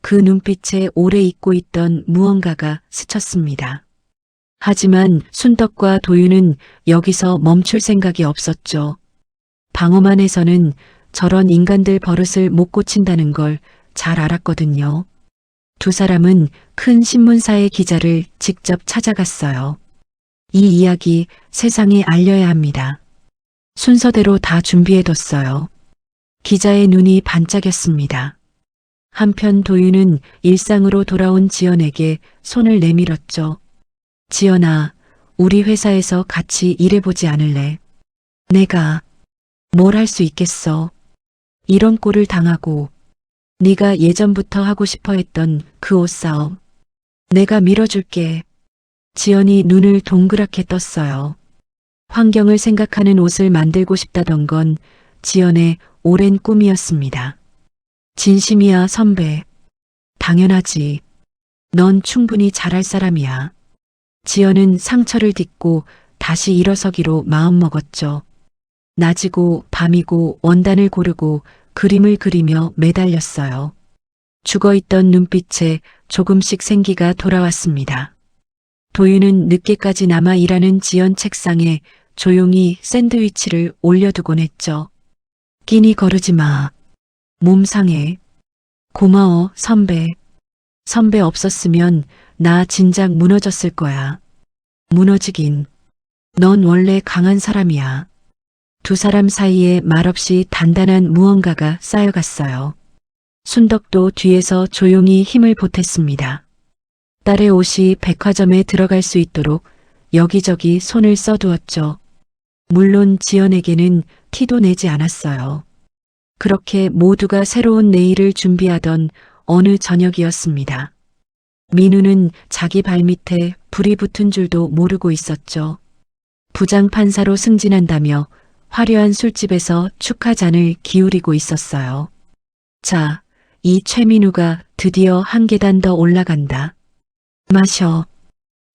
그 눈빛에 오래 잊고 있던 무언가가 스쳤습니다. 하지만 순덕과 도윤은 여기서 멈출 생각이 없었죠. 방어만에서는 저런 인간들 버릇을 못 고친다는 걸 잘 알았거든요. 두 사람은 큰 신문사의 기자를 직접 찾아갔어요. 이 이야기 세상에 알려야 합니다. 순서대로 다 준비해뒀어요. 기자의 눈이 반짝였습니다. 한편 도윤은 일상으로 돌아온 지연에게 손을 내밀었죠. 지연아, 우리 회사에서 같이 일해보지 않을래? 내가 뭘 할 수 있겠어. 이런 꼴을 당하고 네가 예전부터 하고 싶어 했던 그 옷사업. 내가 밀어줄게. 지연이 눈을 동그랗게 떴어요. 환경을 생각하는 옷을 만들고 싶다던 건 지연의 오랜 꿈이었습니다. 진심이야, 선배. 당연하지. 넌 충분히 잘할 사람이야. 지연은 상처를 딛고 다시 일어서기로 마음먹었죠. 낮이고 밤이고 원단을 고르고 그림을 그리며 매달렸어요. 죽어있던 눈빛에 조금씩 생기가 돌아왔습니다. 도윤은 늦게까지 남아 일하는 지연 책상에 조용히 샌드위치를 올려두곤 했죠. 끼니 거르지 마. 몸 상해. 고마워, 선배. 선배 없었으면 나 진작 무너졌을 거야. 무너지긴. 넌 원래 강한 사람이야. 두 사람 사이에 말없이 단단한 무언가가 쌓여갔어요. 순덕도 뒤에서 조용히 힘을 보탰습니다. 딸의 옷이 백화점에 들어갈 수 있도록 여기저기 손을 써두었죠. 물론 지연에게는 티도 내지 않았어요. 그렇게 모두가 새로운 내일을 준비하던 어느 저녁이었습니다. 민우는 자기 발밑에 불이 붙은 줄도 모르고 있었죠. 부장판사로 승진한다며 화려한 술집에서 축하잔을 기울이고 있었어요. 자, 이 최민우가 드디어 한 계단 더 올라간다. 마셔.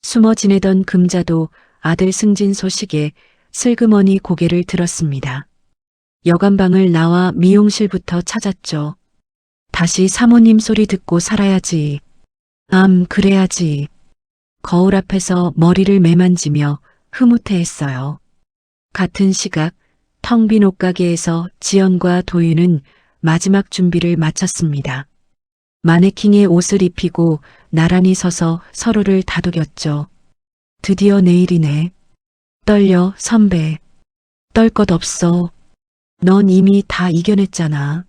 숨어 지내던 금자도 아들 승진 소식에 슬그머니 고개를 들었습니다. 여관방을 나와 미용실부터 찾았죠. 다시 사모님 소리 듣고 살아야지. 그래야지. 거울 앞에서 머리를 매만지며 흐뭇해했어요. 같은 시각 텅 빈 옷가게에서 지연과 도윤은 마지막 준비를 마쳤습니다. 마네킹에 옷을 입히고 나란히 서서 서로를 다독였죠. 드디어 내일이네. 떨려, 선배. 떨 것 없어. 넌 이미 다 이겨냈잖아.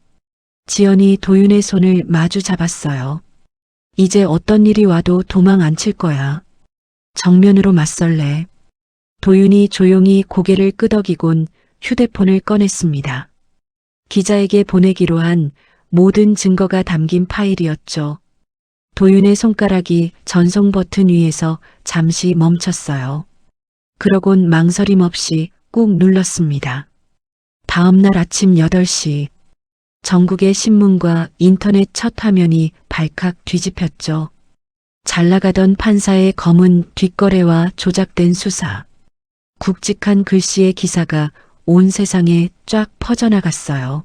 지연이 도윤의 손을 마주 잡았어요. 이제 어떤 일이 와도 도망 안 칠 거야. 정면으로 맞설래. 도윤이 조용히 고개를 끄덕이곤 휴대폰을 꺼냈습니다. 기자에게 보내기로 한 모든 증거가 담긴 파일이었죠. 도윤의 손가락이 전송 버튼 위에서 잠시 멈췄어요. 그러곤 망설임 없이 꾹 눌렀습니다. 다음 날 아침 8시 전국의 신문과 인터넷 첫 화면이 발칵 뒤집혔죠. 잘 나가던 판사의 검은 뒷거래와 조작된 수사. 굵직한 글씨의 기사가 온 세상에 쫙 퍼져나갔어요.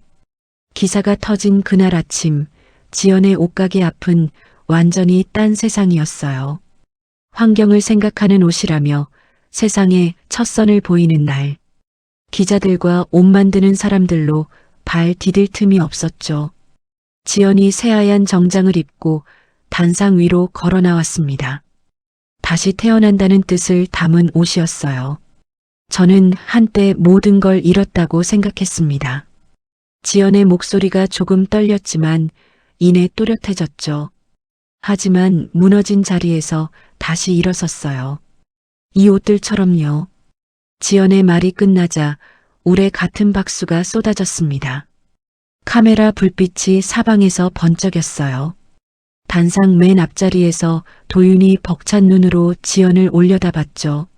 기사가 터진 그날 아침 지연의 옷가게 앞은 완전히 딴 세상이었어요. 환경을 생각하는 옷이라며 세상에 첫 선을 보이는 날. 기자들과 옷 만드는 사람들로 발 디딜 틈이 없었죠. 지연이 새하얀 정장을 입고 단상 위로 걸어 나왔습니다. 다시 태어난다는 뜻을 담은 옷이었어요. 저는 한때 모든 걸 잃었다고 생각했습니다. 지연의 목소리가 조금 떨렸지만 이내 또렷해졌죠. 하지만 무너진 자리에서 다시 일어섰어요. 이 옷들처럼요. 지연의 말이 끝나자 울의 같은 박수가 쏟아졌습니다. 카메라 불빛이 사방에서 번쩍였어요. 단상 맨 앞자리에서 도윤이 벅찬 눈으로 지연을 올려다봤죠.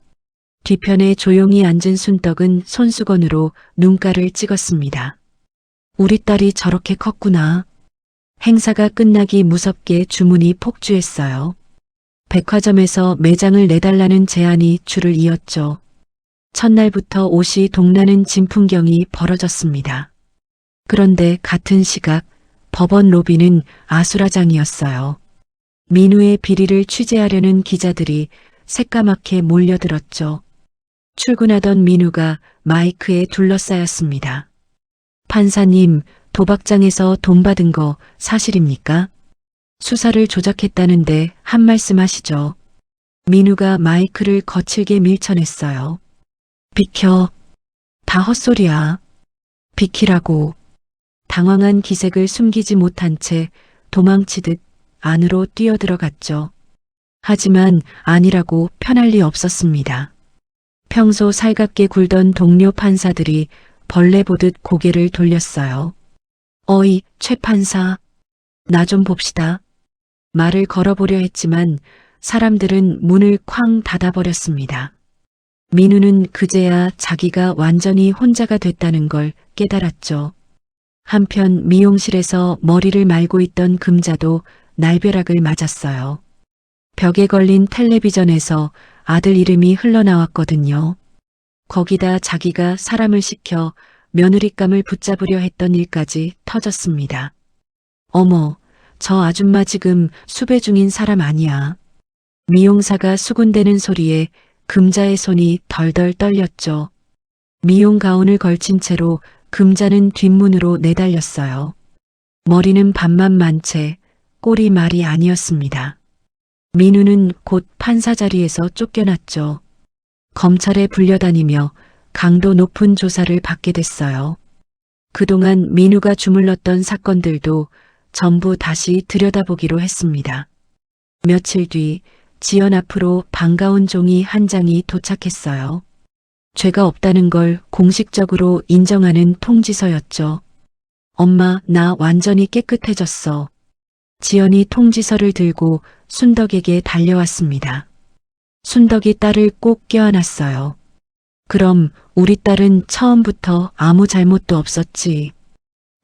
뒤편에 조용히 앉은 순덕은 손수건으로 눈가를 찍었습니다. 우리 딸이 저렇게 컸구나. 행사가 끝나기 무섭게 주문이 폭주했어요. 백화점에서 매장을 내달라는 제안이 줄을 이었죠. 첫날부터 옷이 동나는 진풍경이 벌어졌습니다. 그런데 같은 시각 법원 로비는 아수라장이었어요. 민우의 비리를 취재하려는 기자들이 새까맣게 몰려들었죠. 출근하던 민우가 마이크에 둘러싸였습니다. 판사님, 도박장에서 돈 받은 거 사실입니까? 수사를 조작했다는데 한 말씀 하시죠. 민우가 마이크를 거칠게 밀쳐냈어요. 비켜. 다 헛소리야. 비키라고. 당황한 기색을 숨기지 못한 채 도망치듯 안으로 뛰어들어갔죠. 하지만 아니라고 편할 리 없었습니다. 평소 살갑게 굴던 동료 판사들이 벌레 보듯 고개를 돌렸어요. 어이, 최 판사. 나 좀 봅시다. 말을 걸어보려 했지만 사람들은 문을 쾅 닫아버렸습니다. 민우는 그제야 자기가 완전히 혼자가 됐다는 걸 깨달았죠. 한편 미용실에서 머리를 말고 있던 금자도 날벼락을 맞았어요. 벽에 걸린 텔레비전에서 아들 이름이 흘러나왔거든요. 거기다 자기가 사람을 시켜 며느리감을 붙잡으려 했던 일까지 터졌습니다. 어머, 저 아줌마 지금 수배 중인 사람 아니야. 미용사가 수군대는 소리에 금자의 손이 덜덜 떨렸죠. 미용 가운을 걸친 채로 금자는 뒷문으로 내달렸어요. 머리는 반만 만 채 꼴이 말이 아니었습니다. 민우는 곧 판사 자리에서 쫓겨났죠. 검찰에 불려다니며 강도 높은 조사를 받게 됐어요. 그동안 민우가 주물렀던 사건들도 전부 다시 들여다보기로 했습니다. 며칠 뒤 지연 앞으로 반가운 종이 한 장이 도착했어요. 죄가 없다는 걸 공식적으로 인정하는 통지서였죠. 엄마, 나 완전히 깨끗해졌어. 지연이 통지서를 들고 순덕에게 달려왔습니다. 순덕이 딸을 꼭 껴안았어요. 그럼 우리 딸은 처음부터 아무 잘못도 없었지.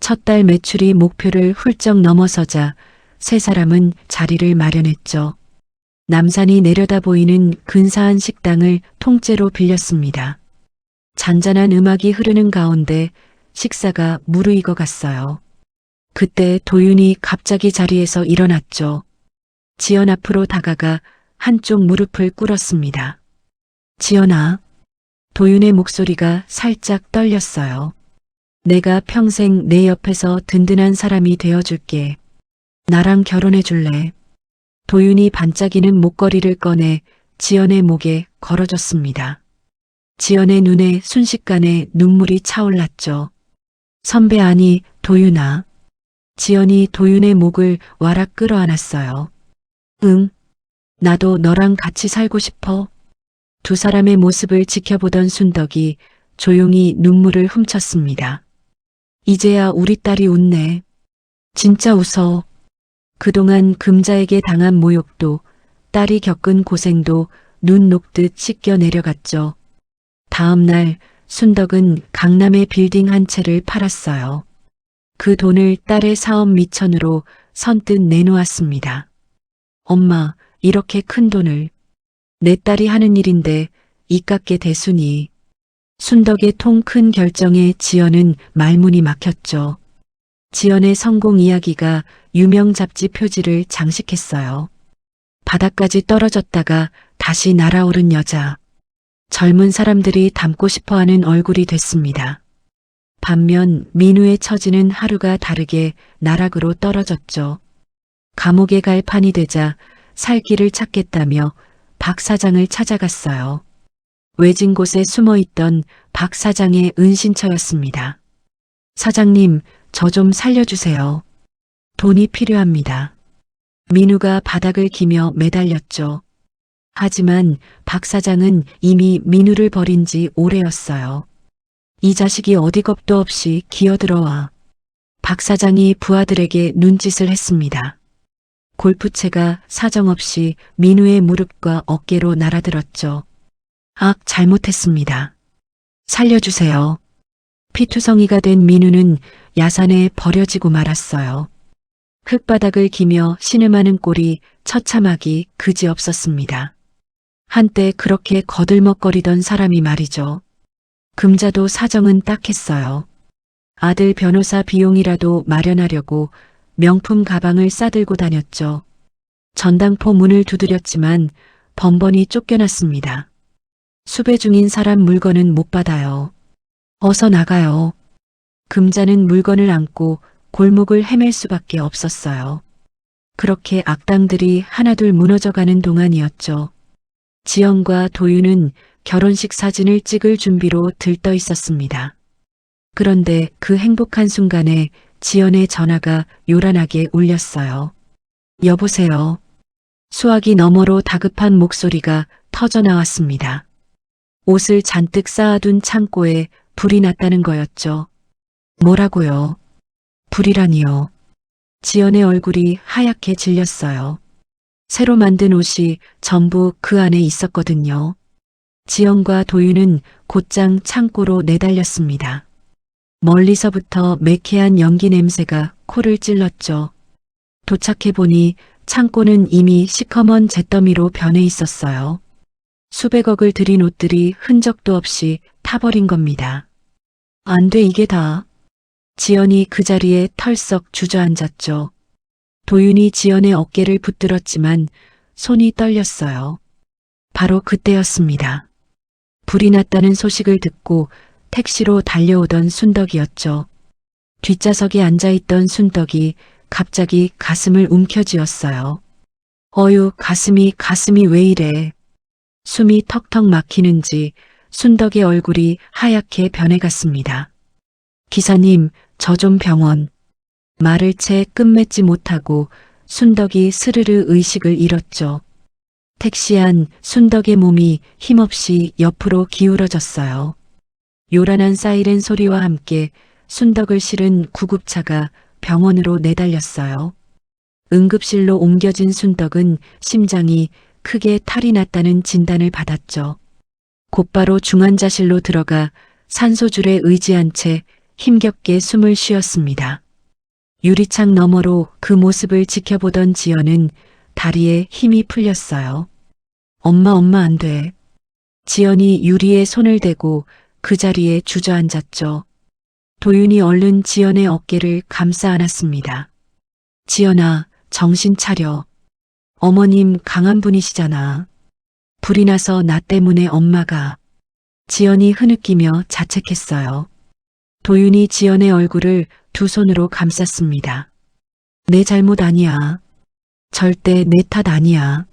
첫 달 매출이 목표를 훌쩍 넘어서자 세 사람은 자리를 마련했죠. 남산이 내려다 보이는 근사한 식당을 통째로 빌렸습니다. 잔잔한 음악이 흐르는 가운데 식사가 무르익어 갔어요. 그때 도윤이 갑자기 자리에서 일어났죠. 지연 앞으로 다가가 한쪽 무릎을 꿇었습니다. 지연아. 도윤의 목소리가 살짝 떨렸어요. 내가 평생 내 옆에서 든든한 사람이 되어줄게. 나랑 결혼해 줄래? 도윤이 반짝이는 목걸이를 꺼내 지연의 목에 걸어줬습니다. 지연의 눈에 순식간에 눈물이 차올랐죠. 선배 아니, 도윤아. 지연이 도윤의 목을 와락 끌어안았어요. 응, 나도 너랑 같이 살고 싶어. 두 사람의 모습을 지켜보던 순덕이 조용히 눈물을 훔쳤습니다. 이제야 우리 딸이 웃네. 진짜 웃어. 그동안 금자에게 당한 모욕도 딸이 겪은 고생도 눈 녹듯 씻겨 내려갔죠. 다음 날 순덕은 강남의 빌딩 한 채를 팔았어요. 그 돈을 딸의 사업 미천으로 선뜻 내놓았습니다. 엄마, 이렇게 큰 돈을. 내 딸이 하는 일인데 이깟게 대수니. 순덕의 통 큰 결정에 지연은 말문이 막혔죠. 지연의 성공 이야기가 유명 잡지 표지를 장식했어요. 바닥까지 떨어졌다가 다시 날아오른 여자. 젊은 사람들이 닮고 싶어하는 얼굴이 됐습니다. 반면 민우의 처지는 하루가 다르게 나락으로 떨어졌죠. 감옥에 갈 판이 되자 살 길을 찾겠다며 박 사장을 찾아갔어요. 외진 곳에 숨어있던 박 사장의 은신처였습니다. 사장님, 저 좀 살려주세요. 돈이 필요합니다. 민우가 바닥을 기며 매달렸죠. 하지만 박 사장은 이미 민우를 버린 지 오래였어요. 이 자식이 어디 겁도 없이 기어들어와. 박 사장이 부하들에게 눈짓을 했습니다. 골프채가 사정없이 민우의 무릎과 어깨로 날아들었죠. 악, 잘못했습니다. 살려주세요. 피투성이가 된 민우는 야산에 버려지고 말았어요. 흙바닥을 기며 신음하는 꼴이 처참하기 그지없었습니다. 한때 그렇게 거들먹거리던 사람이 말이죠. 금자도 사정은 딱했어요. 아들 변호사 비용이라도 마련하려고 명품 가방을 싸들고 다녔죠. 전당포 문을 두드렸지만 번번이 쫓겨났습니다. 수배 중인 사람 물건은 못 받아요. 어서 나가요. 금자는 물건을 안고 골목을 헤맬 수밖에 없었어요. 그렇게 악당들이 하나둘 무너져가는 동안이었죠. 지연과 도윤은 결혼식 사진을 찍을 준비로 들떠 있었습니다. 그런데 그 행복한 순간에 지연의 전화가 요란하게 울렸어요. 여보세요. 수화기 너머로 다급한 목소리가 터져 나왔습니다. 옷을 잔뜩 쌓아둔 창고에 불이 났다는 거였죠. 뭐라고요? 불이라니요. 지연의 얼굴이 하얗게 질렸어요. 새로 만든 옷이 전부 그 안에 있었거든요. 지연과 도윤은 곧장 창고로 내달렸습니다. 멀리서부터 매캐한 연기 냄새가 코를 찔렀죠. 도착해보니 창고는 이미 시커먼 잿더미로 변해 있었어요. 수백억을 들인 옷들이 흔적도 없이 타버린 겁니다. 안 돼, 이게 다. 지연이 그 자리에 털썩 주저앉았죠. 도윤이 지연의 어깨를 붙들었지만 손이 떨렸어요. 바로 그때였습니다. 불이 났다는 소식을 듣고 택시로 달려오던 순덕이었죠. 뒷좌석에 앉아있던 순덕이 갑자기 가슴을 움켜쥐었어요. 어휴, 가슴이 왜 이래. 숨이 턱턱 막히는지 순덕의 얼굴이 하얗게 변해갔습니다. 기사님, 저 좀 병원. 말을 채 끝맺지 못하고 순덕이 스르르 의식을 잃었죠. 택시 안 순덕의 몸이 힘없이 옆으로 기울어졌어요. 요란한 사이렌 소리와 함께 순덕을 실은 구급차가 병원으로 내달렸어요. 응급실로 옮겨진 순덕은 심장이 크게 탈이 났다는 진단을 받았죠. 곧바로 중환자실로 들어가 산소줄에 의지한 채 힘겹게 숨을 쉬었습니다. 유리창 너머로 그 모습을 지켜보던 지연은 다리에 힘이 풀렸어요. 엄마 안 돼. 지연이 유리에 손을 대고 그 자리에 주저앉았죠. 도윤이 얼른 지연의 어깨를 감싸 안았습니다. 지연아, 정신 차려. 어머님 강한 분이시잖아. 불이 나서 나 때문에 엄마가. 지연이 흐느끼며 자책했어요. 도윤이 지연의 얼굴을 두 손으로 감쌌습니다. 내 잘못 아니야. 절대 내 탓 아니야.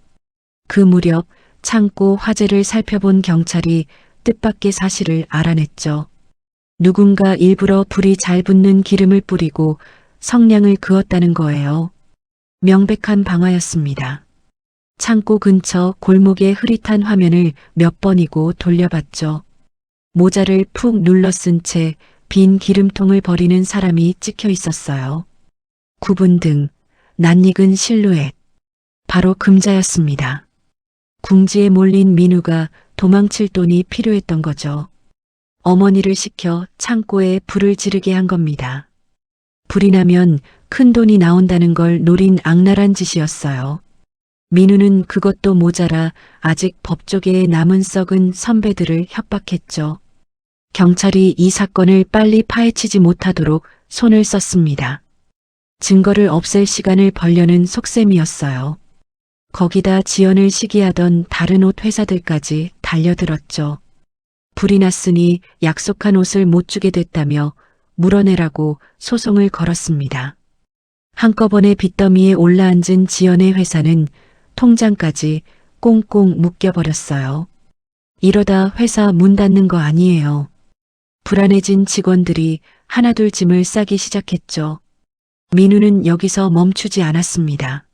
그 무렵 창고 화재를 살펴본 경찰이 뜻밖의 사실을 알아냈죠. 누군가 일부러 불이 잘 붙는 기름을 뿌리고 성냥을 그었다는 거예요. 명백한 방화였습니다. 창고 근처 골목의 흐릿한 화면을 몇 번이고 돌려봤죠. 모자를 푹 눌러 쓴 채 빈 기름통을 버리는 사람이 찍혀 있었어요. 굽은 등, 낯익은 실루엣. 바로 금자였습니다. 궁지에 몰린 민우가 도망칠 돈이 필요했던 거죠. 어머니를 시켜 창고에 불을 지르게 한 겁니다. 불이 나면 큰 돈이 나온다는 걸 노린 악랄한 짓이었어요. 민우는 그것도 모자라 아직 법조계에 남은 썩은 선배들을 협박했죠. 경찰이 이 사건을 빨리 파헤치지 못하도록 손을 썼습니다. 증거를 없앨 시간을 벌려는 속셈이었어요. 거기다 지연을 시기하던 다른 옷 회사들까지 달려들었죠. 불이 났으니 약속한 옷을 못 주게 됐다며 물어내라고 소송을 걸었습니다. 한꺼번에 빚더미에 올라앉은 지연의 회사는 통장까지 꽁꽁 묶여버렸어요. 이러다 회사 문 닫는 거 아니에요. 불안해진 직원들이 하나둘 짐을 싸기 시작했죠. 민우는 여기서 멈추지 않았습니다.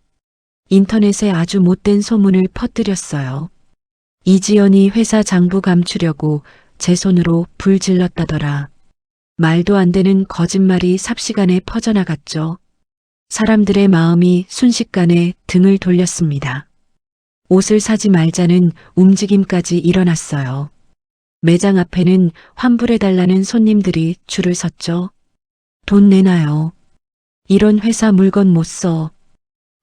인터넷에 아주 못된 소문을 퍼뜨렸어요. 이지연이 회사 장부 감추려고 제 손으로 불 질렀다더라. 말도 안 되는 거짓말이 삽시간에 퍼져나갔죠. 사람들의 마음이 순식간에 등을 돌렸습니다. 옷을 사지 말자는 움직임까지 일어났어요. 매장 앞에는 환불해달라는 손님들이 줄을 섰죠. 돈 내놔요. 이런 회사 물건 못 써.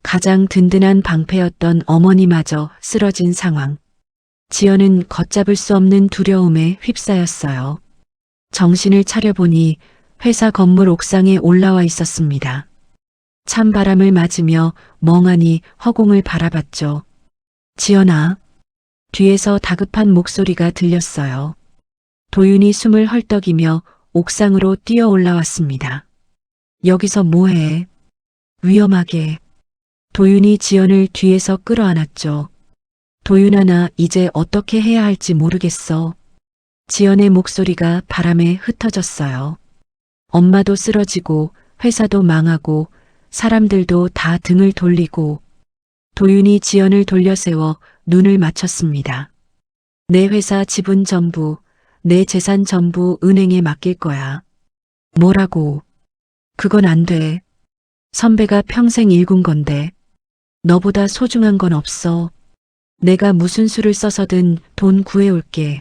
가장 든든한 방패였던 어머니마저 쓰러진 상황. 지연은 걷잡을 수 없는 두려움에 휩싸였어요. 정신을 차려보니 회사 건물 옥상에 올라와 있었습니다. 찬바람을 맞으며 멍하니 허공을 바라봤죠. 지연아. 뒤에서 다급한 목소리가 들렸어요. 도윤이 숨을 헐떡이며 옥상으로 뛰어 올라왔습니다. 여기서 뭐해? 위험하게. 도윤이 지연을 뒤에서 끌어안았죠. 도윤아, 나 이제 어떻게 해야 할지 모르겠어. 지연의 목소리가 바람에 흩어졌어요. 엄마도 쓰러지고 회사도 망하고 사람들도 다 등을 돌리고. 도윤이 지연을 돌려세워 눈을 맞췄습니다. 내 회사 지분 전부, 내 재산 전부 은행에 맡길 거야. 뭐라고? 그건 안 돼. 선배가 평생 일군 건데. 너보다 소중한 건 없어. 내가 무슨 수를 써서든 돈 구해올게.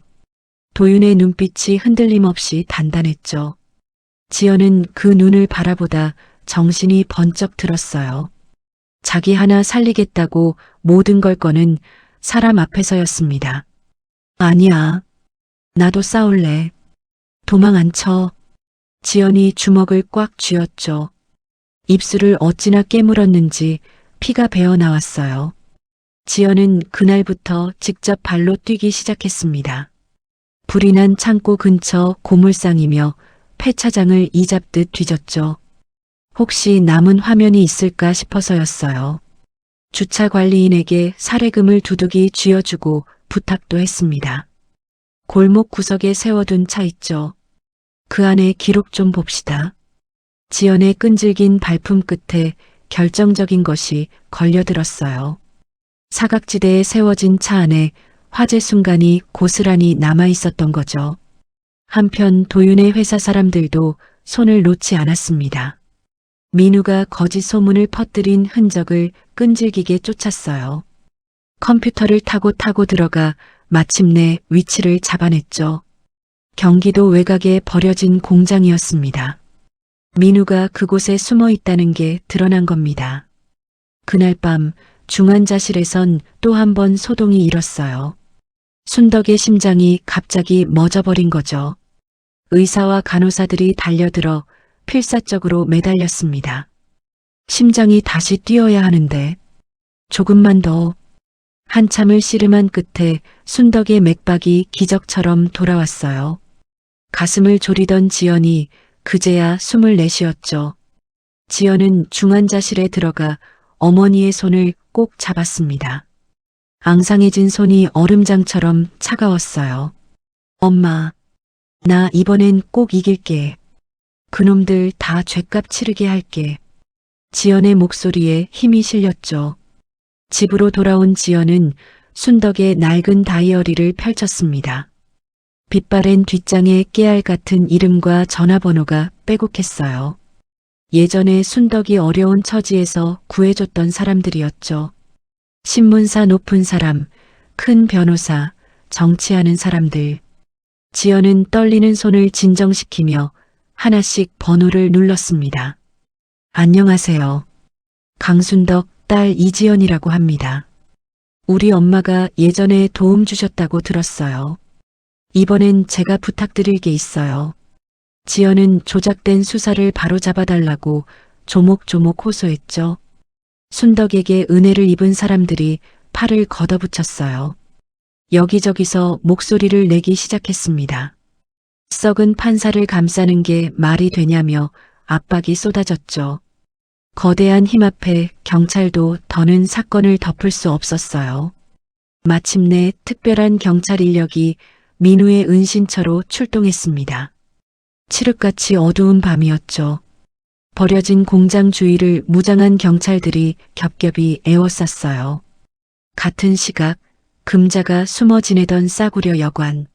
도윤의 눈빛이 흔들림 없이 단단했죠. 지연은 그 눈을 바라보다 정신이 번쩍 들었어요. 자기 하나 살리겠다고 모든 걸 거는 사람 앞에서였습니다. 아니야. 나도 싸울래. 도망 안 쳐. 지연이 주먹을 꽉 쥐었죠. 입술을 어찌나 깨물었는지 피가 배어 나왔어요. 지연은 그날부터 직접 발로 뛰기 시작했습니다. 불이 난 창고 근처 고물상이며 폐차장을 이잡듯 뒤졌죠. 혹시 남은 화면이 있을까 싶어서였어요. 주차 관리인에게 사례금을 두둑이 쥐어주고 부탁도 했습니다. 골목 구석에 세워둔 차 있죠. 그 안에 기록 좀 봅시다. 지연의 끈질긴 발품 끝에 결정적인 것이 걸려들었어요. 사각지대에 세워진 차 안에 화재 순간이 고스란히 남아 있었던 거죠. 한편 도윤의 회사 사람들도 손을 놓지 않았습니다. 민우가 거짓 소문을 퍼뜨린 흔적을 끈질기게 쫓았어요. 컴퓨터를 타고 들어가 마침내 위치를 잡아냈죠. 경기도 외곽에 버려진 공장이었습니다. 민우가 그곳에 숨어 있다는 게 드러난 겁니다. 그날 밤 중환자실에선 또 한 번 소동이 일었어요. 순덕의 심장이 갑자기 멎어버린 거죠. 의사와 간호사들이 달려들어 필사적으로 매달렸습니다. 심장이 다시 뛰어야 하는데 조금만 더. 한참을 씨름한 끝에 순덕의 맥박이 기적처럼 돌아왔어요. 가슴을 졸이던 지연이 그제야 숨을 내쉬었죠. 지연은 중환자실에 들어가 어머니의 손을 꼭 잡았습니다. 앙상해진 손이 얼음장처럼 차가웠어요. 엄마, 나 이번엔 꼭 이길게. 그놈들 다 죗값 치르게 할게. 지연의 목소리에 힘이 실렸죠. 집으로 돌아온 지연은 순덕의 낡은 다이어리를 펼쳤습니다. 빛바랜 뒷장에 깨알 같은 이름과 전화번호가 빼곡했어요. 예전에 순덕이 어려운 처지에서 구해줬던 사람들이었죠. 신문사 높은 사람, 큰 변호사, 정치하는 사람들. 지연은 떨리는 손을 진정시키며 하나씩 번호를 눌렀습니다. 안녕하세요. 강순덕 딸 이지연이라고 합니다. 우리 엄마가 예전에 도움 주셨다고 들었어요. 이번엔 제가 부탁드릴 게 있어요. 지연은 조작된 수사를 바로잡아달라고 조목조목 호소했죠. 순덕에게 은혜를 입은 사람들이 팔을 걷어붙였어요. 여기저기서 목소리를 내기 시작했습니다. 썩은 판사를 감싸는 게 말이 되냐며 압박이 쏟아졌죠. 거대한 힘 앞에 경찰도 더는 사건을 덮을 수 없었어요. 마침내 특별한 경찰 인력이 민우의 은신처로 출동했습니다. 칠흑같이 어두운 밤이었죠. 버려진 공장 주위를 무장한 경찰들이 겹겹이 에워쌌어요. 같은 시각 금자가 숨어 지내던 싸구려 여관.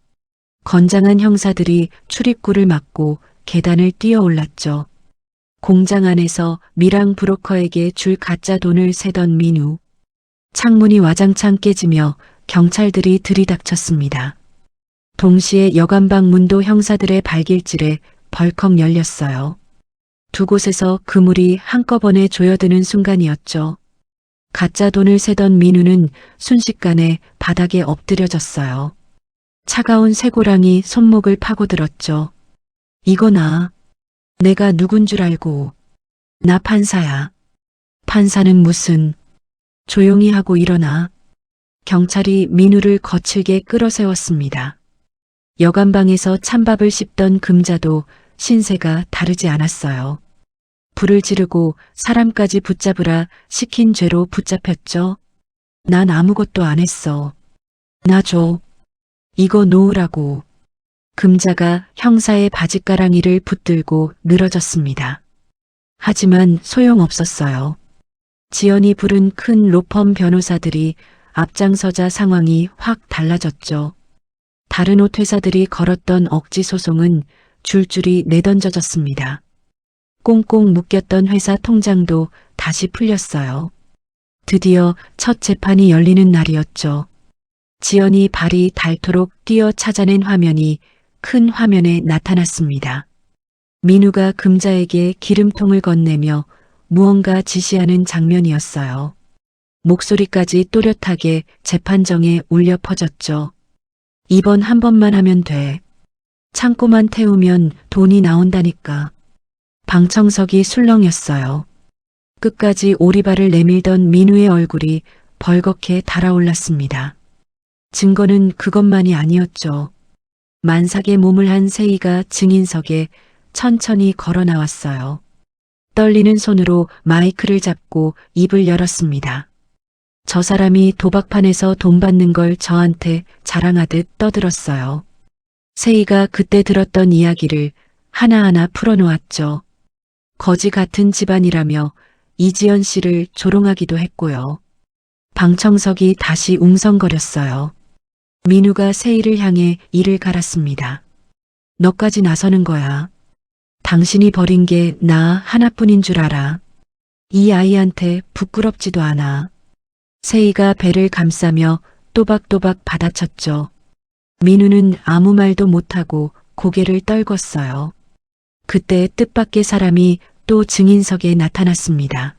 건장한 형사들이 출입구를 막고 계단을 뛰어 올랐죠. 공장 안에서 미랑 브로커에게 줄 가짜 돈을 세던 민우. 창문이 와장창 깨지며 경찰들이 들이닥쳤습니다. 동시에 여관방 문도 형사들의 발길질에 벌컥 열렸어요. 두 곳에서 그물이 한꺼번에 조여드는 순간이었죠. 가짜 돈을 세던 민우는 순식간에 바닥에 엎드려졌어요. 차가운 쇠고랑이 손목을 파고들었죠. 이거 나. 내가 누군 줄 알고. 나 판사야. 판사는 무슨. 조용히 하고 일어나. 경찰이 민우를 거칠게 끌어세웠습니다. 여관방에서 찬밥을 씹던 금자도 신세가 다르지 않았어요. 불을 지르고 사람까지 붙잡으라 시킨 죄로 붙잡혔죠. 난 아무것도 안 했어. 나 줘. 이거 놓으라고. 금자가 형사의 바짓가랑이를 붙들고 늘어졌습니다. 하지만 소용없었어요. 지연이 부른 큰 로펌 변호사들이 앞장서자 상황이 확 달라졌죠. 다른 옷 회사들이 걸었던 억지 소송은 줄줄이 내던져졌습니다. 꽁꽁 묶였던 회사 통장도 다시 풀렸어요. 드디어 첫 재판이 열리는 날이었죠. 지연이 발이 닳도록 뛰어 찾아낸 화면이 큰 화면에 나타났습니다. 민우가 금자에게 기름통을 건네며 무언가 지시하는 장면이었어요. 목소리까지 또렷하게 재판정에 울려 퍼졌죠. 이번 한 번만 하면 돼. 창고만 태우면 돈이 나온다니까. 방청석이 술렁였어요. 끝까지 오리발을 내밀던 민우의 얼굴이 벌겋게 달아올랐습니다. 증거는 그것만이 아니었죠. 만삭의 몸을 한 세희가 증인석에 천천히 걸어 나왔어요. 떨리는 손으로 마이크를 잡고 입을 열었습니다. 저 사람이 도박판에서 돈 받는 걸 저한테 자랑하듯 떠들었어요. 세희가 그때 들었던 이야기를 하나하나 풀어놓았죠. 거지 같은 집안이라며 이지연 씨를 조롱하기도 했고요. 방청석이 다시 웅성거렸어요. 민우가 세희를 향해 이를 갈았습니다. 너까지 나서는 거야. 당신이 버린 게 나 하나뿐인 줄 알아. 이 아이한테 부끄럽지도 않아. 세희가 배를 감싸며 또박또박 받아쳤죠. 민우는 아무 말도 못하고 고개를 떨궜어요. 그때 뜻밖의 사람이 또 증인석에 나타났습니다.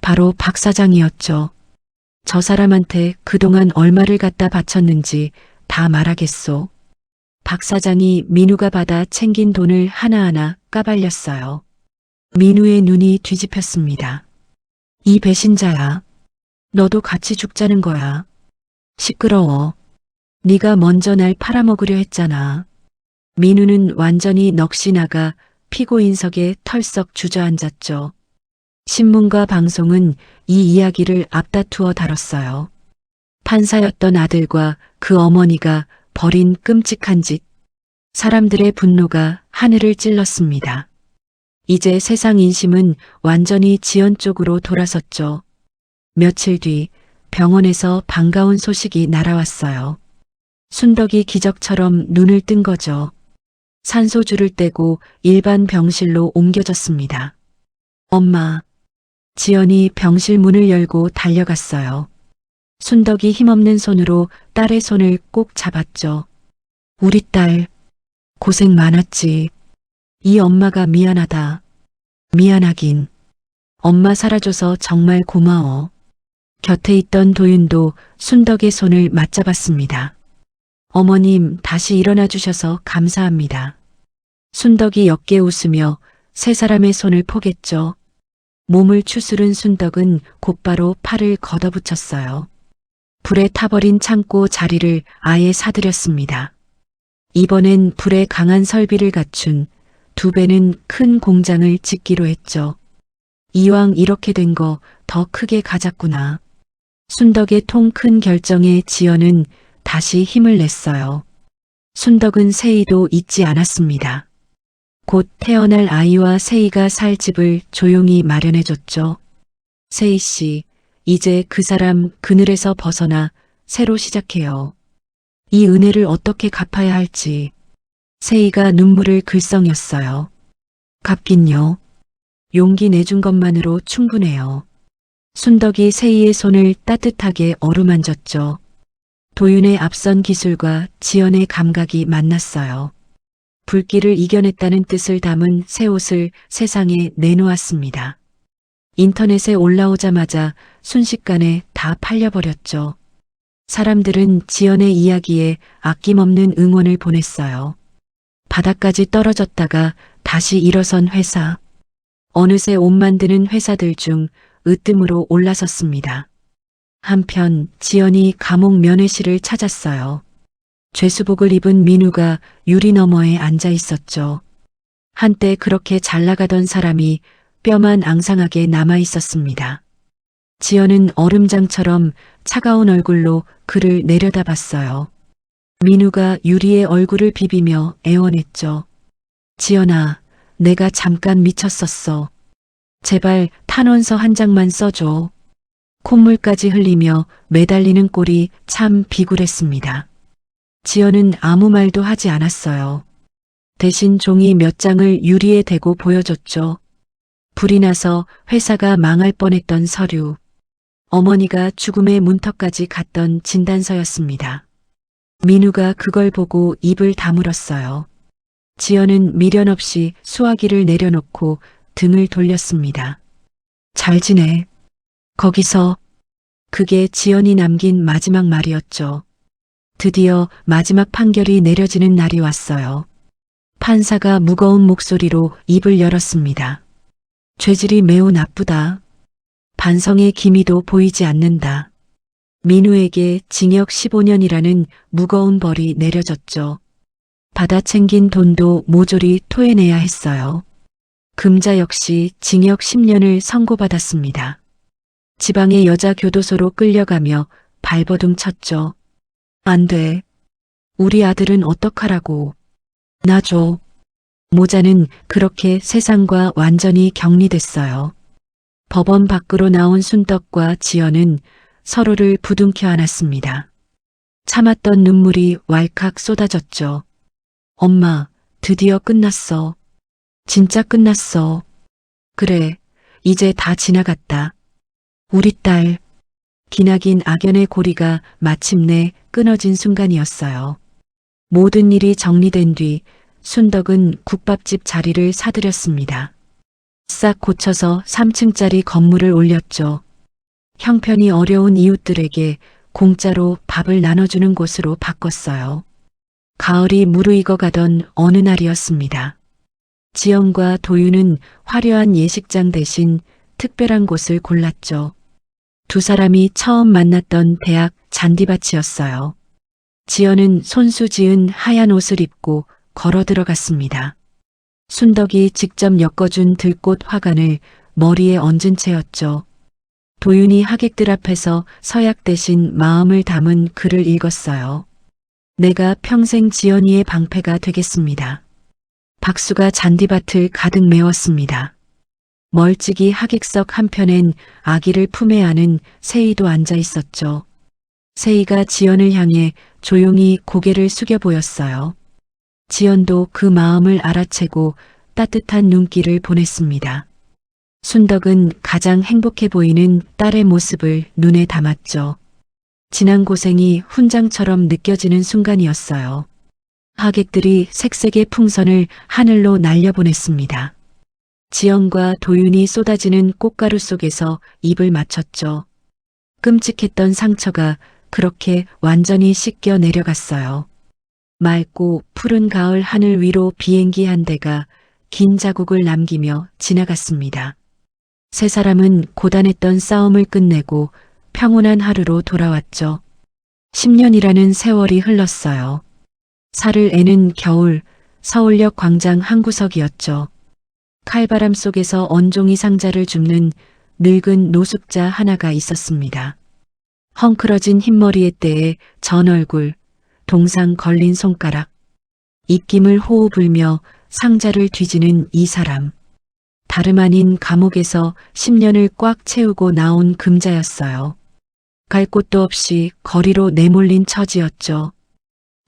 바로 박 사장이었죠. 저 사람한테 그동안 얼마를 갖다 바쳤는지 다 말하겠소. 박 사장이 민우가 받아 챙긴 돈을 하나하나 까발렸어요. 민우의 눈이 뒤집혔습니다. 이 배신자야. 너도 같이 죽자는 거야. 시끄러워. 네가 먼저 날 팔아먹으려 했잖아. 민우는 완전히 넋이 나가 피고인석에 털썩 주저앉았죠. 신문과 방송은 이 이야기를 앞다투어 다뤘어요. 판사였던 아들과 그 어머니가 벌인 끔찍한 짓. 사람들의 분노가 하늘을 찔렀습니다. 이제 세상 인심은 완전히 지연 쪽으로 돌아섰죠. 며칠 뒤 병원에서 반가운 소식이 날아왔어요. 순덕이 기적처럼 눈을 뜬 거죠. 산소줄을 떼고 일반 병실로 옮겨졌습니다. 엄마. 지연이 병실 문을 열고 달려갔어요. 순덕이 힘없는 손으로 딸의 손을 꼭 잡았죠. 우리 딸, 고생 많았지. 이 엄마가 미안하다. 미안하긴. 엄마 살아줘서 정말 고마워. 곁에 있던 도윤도 순덕의 손을 맞잡았습니다. 어머님 다시 일어나 주셔서 감사합니다. 순덕이 옅게 웃으며 세 사람의 손을 포겠죠. 몸을 추스른 순덕은 곧바로 팔을 걷어붙였어요. 불에 타버린 창고 자리를 아예 사들였습니다. 이번엔 불에 강한 설비를 갖춘 2배는 큰 공장을 짓기로 했죠. 이왕 이렇게 된 거 더 크게 가졌구나. 순덕의 통 큰 결정에 지연은 다시 힘을 냈어요. 순덕은 세희도 잊지 않았습니다. 곧 태어날 아이와 세희가 살 집을 조용히 마련해줬죠. 세희 씨, 이제 그 사람 그늘에서 벗어나 새로 시작해요. 이 은혜를 어떻게 갚아야 할지. 세희가 눈물을 글썽였어요. 갚긴요. 용기 내준 것만으로 충분해요. 순덕이 세희의 손을 따뜻하게 어루만졌죠. 도윤의 앞선 기술과 지연의 감각이 만났어요. 불길을 이겨냈다는 뜻을 담은 새 옷을 세상에 내놓았습니다. 인터넷에 올라오자마자 순식간에 다 팔려버렸죠. 사람들은 지연의 이야기에 아낌없는 응원을 보냈어요. 바닥까지 떨어졌다가 다시 일어선 회사. 어느새 옷 만드는 회사들 중 으뜸으로 올라섰습니다. 한편 지연이 감옥 면회실을 찾았어요. 죄수복을 입은 민우가 유리 너머에 앉아 있었죠. 한때 그렇게 잘 나가던 사람이 뼈만 앙상하게 남아 있었습니다. 지연은 얼음장처럼 차가운 얼굴로 그를 내려다봤어요. 민우가 유리의 얼굴을 비비며 애원했죠. 지연아, 내가 잠깐 미쳤었어. 제발 탄원서 한 장만 써줘. 콧물까지 흘리며 매달리는 꼴이 참 비굴했습니다. 지연은 아무 말도 하지 않았어요. 대신 종이 몇 장을 유리에 대고 보여줬죠. 불이 나서 회사가 망할 뻔했던 서류. 어머니가 죽음의 문턱까지 갔던 진단서였습니다. 민우가 그걸 보고 입을 다물었어요. 지연은 미련 없이 수화기를 내려놓고 등을 돌렸습니다. 잘 지내. 거기서. 그게 지연이 남긴 마지막 말이었죠. 드디어 마지막 판결이 내려지는 날이 왔어요. 판사가 무거운 목소리로 입을 열었습니다. 죄질이 매우 나쁘다. 반성의 기미도 보이지 않는다. 민우에게 징역 15년이라는 무거운 벌이 내려졌죠. 받아 챙긴 돈도 모조리 토해내야 했어요. 금자 역시 징역 10년을 선고받았습니다. 지방의 여자 교도소로 끌려가며 발버둥 쳤죠. 안 돼. 우리 아들은 어떡하라고. 나 줘. 모자는 그렇게 세상과 완전히 격리됐어요. 법원 밖으로 나온 순덕과 지연은 서로를 부둥켜 안았습니다. 참았던 눈물이 왈칵 쏟아졌죠. 엄마, 드디어 끝났어. 진짜 끝났어. 그래, 이제 다 지나갔다. 우리 딸. 기나긴 악연의 고리가 마침내 끊어진 순간이었어요. 모든 일이 정리된 뒤 순덕은 국밥집 자리를 사들였습니다. 싹 고쳐서 3층짜리 건물을 올렸죠. 형편이 어려운 이웃들에게 공짜로 밥을 나눠주는 곳으로 바꿨어요. 가을이 무르익어 가던 어느 날이었습니다. 지연과 도윤은 화려한 예식장 대신 특별한 곳을 골랐죠. 두 사람이 처음 만났던 대학 잔디밭이었어요. 지연은 손수 지은 하얀 옷을 입고 걸어 들어갔습니다. 순덕이 직접 엮어준 들꽃 화관을 머리에 얹은 채였죠. 도윤이 하객들 앞에서 서약 대신 마음을 담은 글을 읽었어요. 내가 평생 지연이의 방패가 되겠습니다. 박수가 잔디밭을 가득 메웠습니다. 멀찍이 하객석 한편엔 아기를 품에 안은 세희도 앉아 있었죠. 세희가 지연을 향해 조용히 고개를 숙여 보였어요. 지연도 그 마음을 알아채고 따뜻한 눈길을 보냈습니다. 순덕은 가장 행복해 보이는 딸의 모습을 눈에 담았죠. 지난 고생이 훈장처럼 느껴지는 순간이었어요. 하객들이 색색의 풍선을 하늘로 날려보냈습니다. 지연과 도윤이 쏟아지는 꽃가루 속에서 입을 맞췄죠. 끔찍했던 상처가 그렇게 완전히 씻겨 내려갔어요. 맑고 푸른 가을 하늘 위로 비행기 한 대가 긴 자국을 남기며 지나갔습니다. 세 사람은 고단했던 싸움을 끝내고 평온한 하루로 돌아왔죠. 10년이라는 세월이 흘렀어요. 살을 애는 겨울, 서울역 광장 한 구석이었죠. 칼바람 속에서 언종이 상자를 줍는 늙은 노숙자 하나가 있었습니다. 헝클어진 흰머리의 때에 전 얼굴, 동상 걸린 손가락, 입김을 호호 불며 상자를 뒤지는 이 사람. 다름 아닌 감옥에서 10년을 꽉 채우고 나온 금자였어요. 갈 곳도 없이 거리로 내몰린 처지였죠.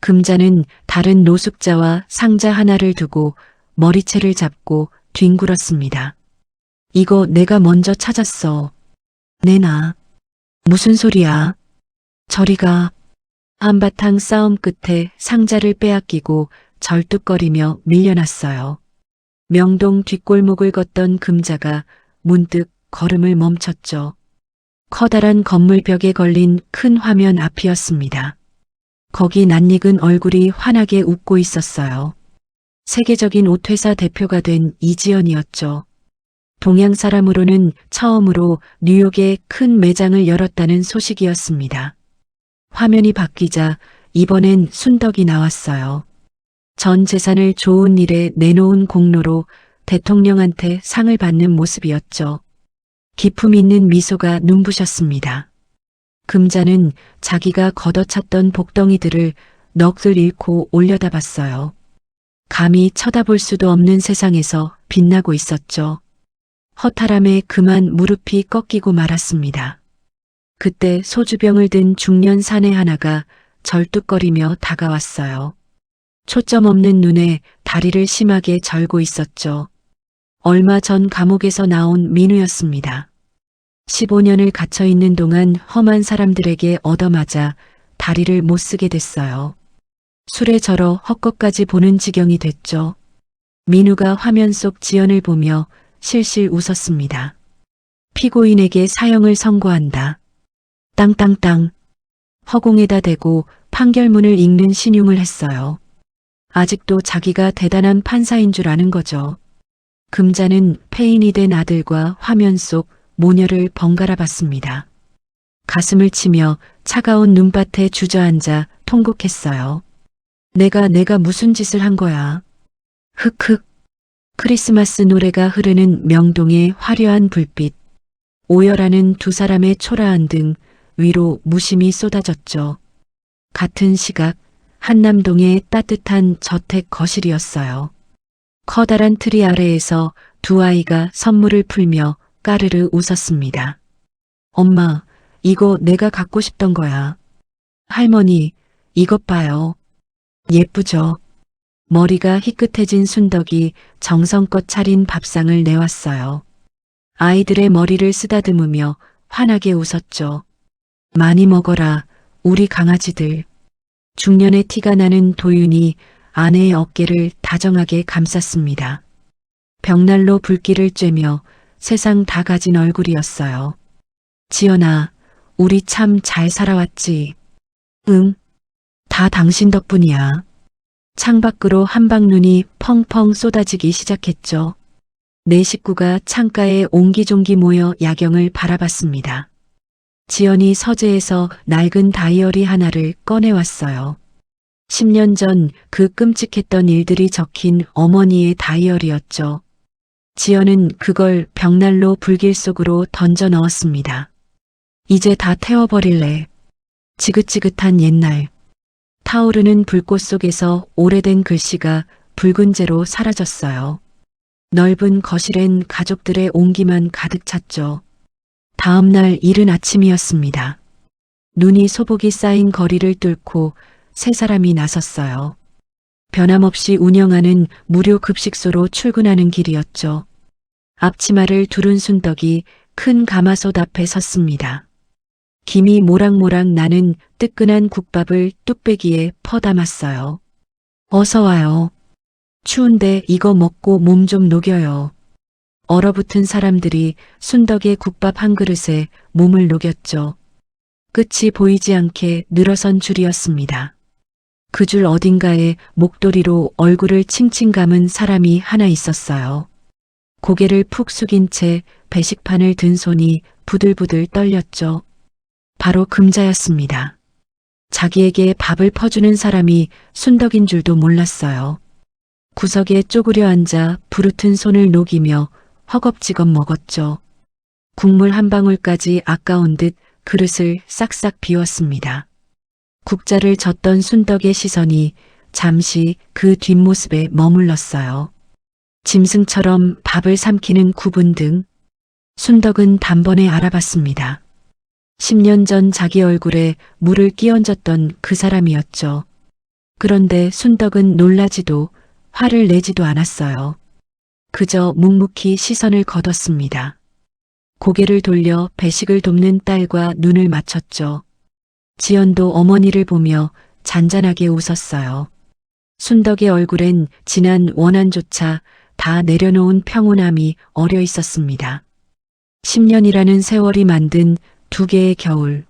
금자는 다른 노숙자와 상자 하나를 두고 머리채를 잡고 뒹굴었습니다. 이거 내가 먼저 찾았어. 내놔. 무슨 소리야? 저리 가. 한바탕 싸움 끝에 상자를 빼앗기고 절뚝거리며 밀려났어요. 명동 뒷골목을 걷던 금자가 문득 걸음을 멈췄죠. 커다란 건물 벽에 걸린 큰 화면 앞이었습니다. 거기 낯익은 얼굴이 환하게 웃고 있었어요. 세계적인 옷회사 대표가 된 이지연이었죠. 동양 사람으로는 처음으로 뉴욕에 큰 매장을 열었다는 소식이었습니다. 화면이 바뀌자 이번엔 순덕이 나왔어요. 전 재산을 좋은 일에 내놓은 공로로 대통령한테 상을 받는 모습이었죠. 기품 있는 미소가 눈부셨습니다. 금자는 자기가 걷어찼던 복덩이들을 넋을 잃고 올려다봤어요. 감히 쳐다볼 수도 없는 세상에서 빛나고 있었죠. 허탈함에 그만 무릎이 꺾이고 말았습니다. 그때 소주병을 든 중년 사내 하나가 절뚝거리며 다가왔어요. 초점 없는 눈에 다리를 심하게 절고 있었죠. 얼마 전 감옥에서 나온 민우였습니다. 15년을 갇혀 있는 동안 험한 사람들에게 얻어맞아 다리를 못 쓰게 됐어요. 술에 절어 헛것까지 보는 지경이 됐죠. 민우가 화면 속 지연을 보며 실실 웃었습니다. 피고인에게 사형을 선고한다. 땅땅땅. 허공에다 대고 판결문을 읽는 신용을 했어요. 아직도 자기가 대단한 판사인 줄 아는 거죠. 금자는 폐인이 된 아들과 화면 속 모녀를 번갈아 봤습니다. 가슴을 치며 차가운 눈밭에 주저앉아 통곡했어요. 내가 무슨 짓을 한 거야. 흑흑. 크리스마스 노래가 흐르는 명동의 화려한 불빛. 오열하는 두 사람의 초라한 등 위로 무심히 쏟아졌죠. 같은 시각 한남동의 따뜻한 저택 거실이었어요. 커다란 트리 아래에서 두 아이가 선물을 풀며 까르르 웃었습니다. 엄마, 이거 내가 갖고 싶던 거야. 할머니, 이것 봐요. 예쁘죠? 머리가 희끗해진 순덕이 정성껏 차린 밥상을 내왔어요. 아이들의 머리를 쓰다듬으며 환하게 웃었죠. 많이 먹어라, 우리 강아지들. 중년의 티가 나는 도윤이 아내의 어깨를 다정하게 감쌌습니다. 벽난로 불길을 쬐며 세상 다 가진 얼굴이었어요. 지연아, 우리 참 잘 살아왔지. 응, 다 당신 덕분이야. 창밖으로 한방눈이 펑펑 쏟아지기 시작했죠. 네 식구가 창가에 옹기종기 모여 야경을 바라봤습니다. 지연이 서재에서 낡은 다이어리 하나를 꺼내왔어요. 10년 전 그 끔찍했던 일들이 적힌 어머니의 다이어리였죠. 지연은 그걸 벽난로 불길 속으로 던져 넣었습니다. 이제 다 태워버릴래. 지긋지긋한 옛날. 타오르는 불꽃 속에서 오래된 글씨가 붉은 재로 사라졌어요. 넓은 거실엔 가족들의 온기만 가득 찼죠. 다음 날 이른 아침이었습니다. 눈이 소복이 쌓인 거리를 뚫고 세 사람이 나섰어요. 변함없이 운영하는 무료 급식소로 출근하는 길이었죠. 앞치마를 두른 순덕이 큰 가마솥 앞에 섰습니다. 김이 모락모락 나는 뜨끈한 국밥을 뚝배기에 퍼담았어요. 어서 와요. 추운데 이거 먹고 몸 좀 녹여요. 얼어붙은 사람들이 순덕의 국밥 한 그릇에 몸을 녹였죠. 끝이 보이지 않게 늘어선 줄이었습니다. 그 줄 어딘가에 목도리로 얼굴을 칭칭 감은 사람이 하나 있었어요. 고개를 푹 숙인 채 배식판을 든 손이 부들부들 떨렸죠. 바로 금자였습니다. 자기에게 밥을 퍼주는 사람이 순덕인 줄도 몰랐어요. 구석에 쪼그려 앉아 부르튼 손을 녹이며 허겁지겁 먹었죠. 국물 한 방울까지 아까운 듯 그릇을 싹싹 비웠습니다. 국자를 젓던 순덕의 시선이 잠시 그 뒷모습에 머물렀어요. 짐승처럼 밥을 삼키는 구분 등 순덕은 단번에 알아봤습니다. 10년 전 자기 얼굴에 물을 끼얹었던 그 사람이었죠. 그런데 순덕은 놀라지도 화를 내지도 않았어요. 그저 묵묵히 시선을 거뒀습니다. 고개를 돌려 배식을 돕는 딸과 눈을 맞췄죠. 지연도 어머니를 보며 잔잔하게 웃었어요. 순덕의 얼굴엔 진한 원한조차 다 내려놓은 평온함이 어려 있었습니다. 10년이라는 세월이 만든 두 개의 겨울.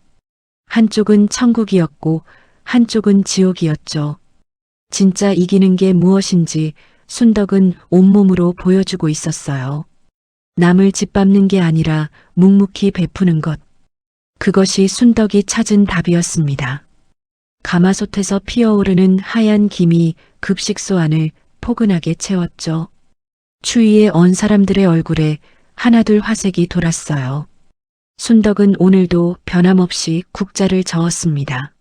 한쪽은 천국이었고 한쪽은 지옥이었죠. 진짜 이기는 게 무엇인지 순덕은 온몸으로 보여주고 있었어요. 남을 짓밟는 게 아니라 묵묵히 베푸는 것. 그것이 순덕이 찾은 답이었습니다. 가마솥에서 피어오르는 하얀 김이 급식소 안을 포근하게 채웠죠. 추위에 언 사람들의 얼굴에 하나둘 화색이 돌았어요. 순덕은 오늘도 변함없이 국자를 저었습니다.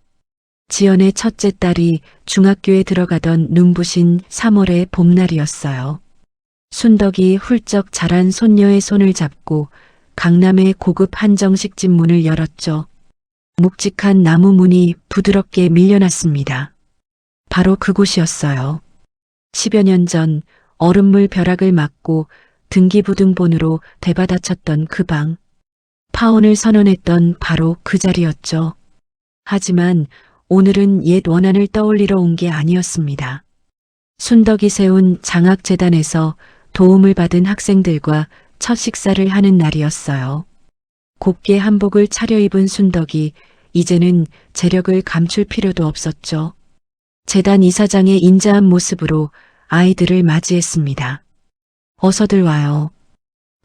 지연의 첫째 딸이 중학교에 들어가던 눈부신 3월의 봄날이었어요. 순덕이 훌쩍 자란 손녀의 손을 잡고 강남의 고급 한정식 집 문을 열었죠. 묵직한 나무 문이 부드럽게 밀려났습니다. 바로 그곳이었어요. 10여 년 전 얼음물 벼락을 맞고 등기부등본으로 되받아쳤던 그 방. 파혼을 선언했던 바로 그 자리였죠. 하지만 오늘은 옛 원한을 떠올리러 온 게 아니었습니다. 순덕이 세운 장학재단에서 도움을 받은 학생들과 첫 식사를 하는 날이었어요. 곱게 한복을 차려입은 순덕이 이제는 재력을 감출 필요도 없었죠. 재단 이사장의 인자한 모습으로 아이들을 맞이했습니다. 어서들 와요.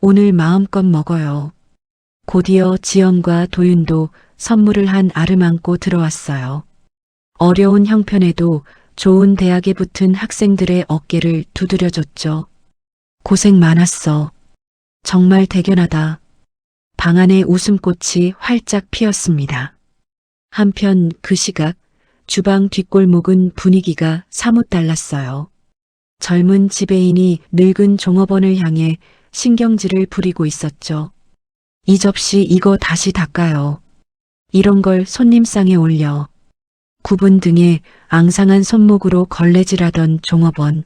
오늘 마음껏 먹어요. 곧이어 지연과 도윤도 선물을 한 알을 안고 들어왔어요. 어려운 형편에도 좋은 대학에 붙은 학생들의 어깨를 두드려줬죠. 고생 많았어. 정말 대견하다. 방 안에 웃음꽃이 활짝 피었습니다. 한편 그 시각 주방 뒷골목은 분위기가 사뭇 달랐어요. 젊은 지배인이 늙은 종업원을 향해 신경질을 부리고 있었죠. 이 접시 이거 다시 닦아요. 이런 걸 손님상에 올려. 구분 등에 앙상한 손목으로 걸레질하던 종업원.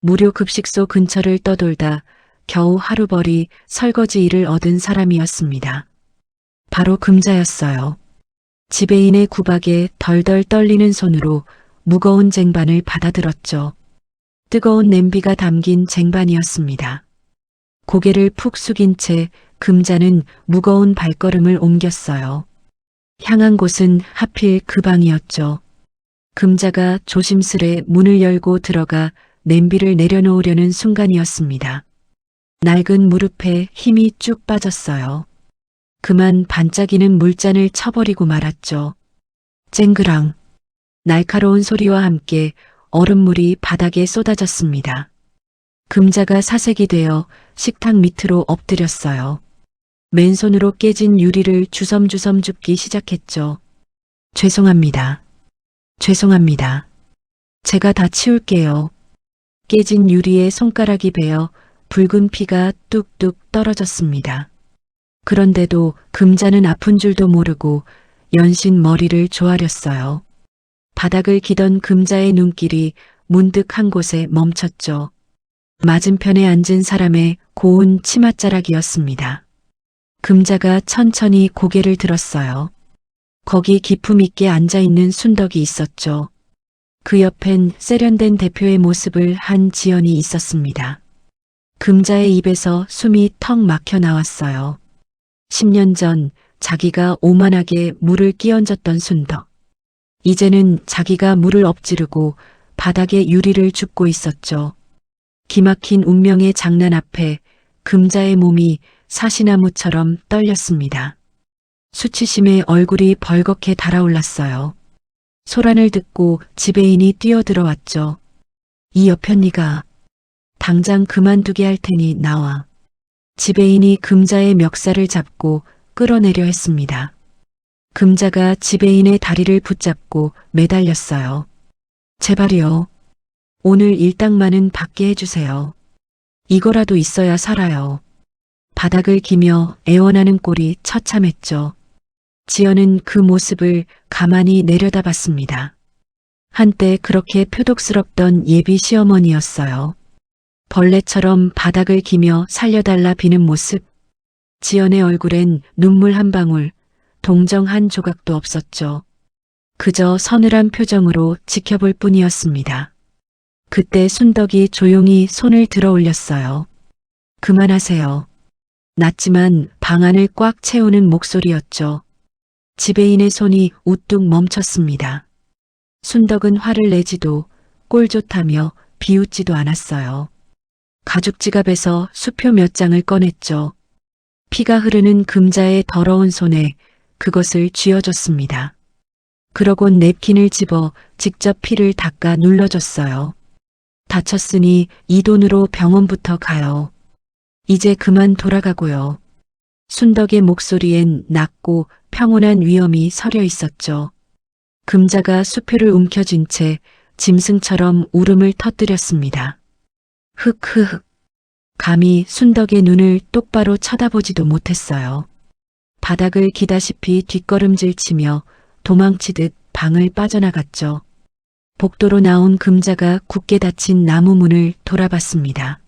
무료 급식소 근처를 떠돌다 겨우 하루벌이 설거지 일을 얻은 사람이었습니다. 바로 금자였어요. 지배인의 구박에 덜덜 떨리는 손으로 무거운 쟁반을 받아들었죠. 뜨거운 냄비가 담긴 쟁반이었습니다. 고개를 푹 숙인 채 금자는 무거운 발걸음을 옮겼어요. 향한 곳은 하필 그 방이었죠. 금자가 조심스레 문을 열고 들어가 냄비를 내려놓으려는 순간이었습니다. 낡은 무릎에 힘이 쭉 빠졌어요. 그만 반짝이는 물잔을 쳐버리고 말았죠. 쨍그랑. 날카로운 소리와 함께 얼음물이 바닥에 쏟아졌습니다. 금자가 사색이 되어 식탁 밑으로 엎드렸어요. 맨손으로 깨진 유리를 주섬주섬 줍기 시작했죠. 죄송합니다. 죄송합니다. 제가 다 치울게요. 깨진 유리에 손가락이 베어 붉은 피가 뚝뚝 떨어졌습니다. 그런데도 금자는 아픈 줄도 모르고 연신 머리를 조아렸어요. 바닥을 기던 금자의 눈길이 문득 한 곳에 멈췄죠. 맞은편에 앉은 사람의 고운 치맛자락이었습니다. 금자가 천천히 고개를 들었어요. 거기 기품 있게 앉아있는 순덕이 있었죠. 그 옆엔 세련된 대표의 모습을 한 지연이 있었습니다. 금자의 입에서 숨이 턱 막혀 나왔어요. 10년 전 자기가 오만하게 물을 끼얹었던 순덕. 이제는 자기가 물을 엎지르고 바닥에 유리를 줍고 있었죠. 기막힌 운명의 장난 앞에 금자의 몸이 사시나무처럼 떨렸습니다. 수치심에 얼굴이 벌겋게 달아올랐어요. 소란을 듣고 지배인이 뛰어들어왔죠. 이 여편니가 당장 그만두게 할 테니 나와. 지배인이 금자의 멱살을 잡고 끌어내려 했습니다. 금자가 지배인의 다리를 붙잡고 매달렸어요. 제발요. 오늘 일당만은 받게 해주세요. 이거라도 있어야 살아요. 바닥을 기며 애원하는 꼴이 처참했죠. 지연은 그 모습을 가만히 내려다봤습니다. 한때 그렇게 표독스럽던 예비 시어머니였어요. 벌레처럼 바닥을 기며 살려달라 비는 모습. 지연의 얼굴엔 눈물 한 방울, 동정 한 조각도 없었죠. 그저 서늘한 표정으로 지켜볼 뿐이었습니다. 그때 순덕이 조용히 손을 들어 올렸어요. 그만하세요. 낮지만 방 안을 꽉 채우는 목소리였죠. 지배인의 손이 우뚝 멈췄습니다. 순덕은 화를 내지도 꼴 좋다며 비웃지도 않았어요. 가죽 지갑에서 수표 몇 장을 꺼냈죠. 피가 흐르는 금자의 더러운 손에 그것을 쥐어줬습니다. 그러곤 냅킨을 집어 직접 피를 닦아 눌러줬어요. 다쳤으니 이 돈으로 병원부터 가요. 이제 그만 돌아가고요. 순덕의 목소리엔 낮고 평온한 위엄이 서려 있었죠. 금자가 수표를 움켜쥔 채 짐승처럼 울음을 터뜨렸습니다. 흑흑. 감히 순덕의 눈을 똑바로 쳐다보지도 못했어요. 바닥을 기다시피 뒷걸음질 치며 도망치듯 방을 빠져나갔죠. 복도로 나온 금자가 굳게 닫힌 나무 문을 돌아봤습니다.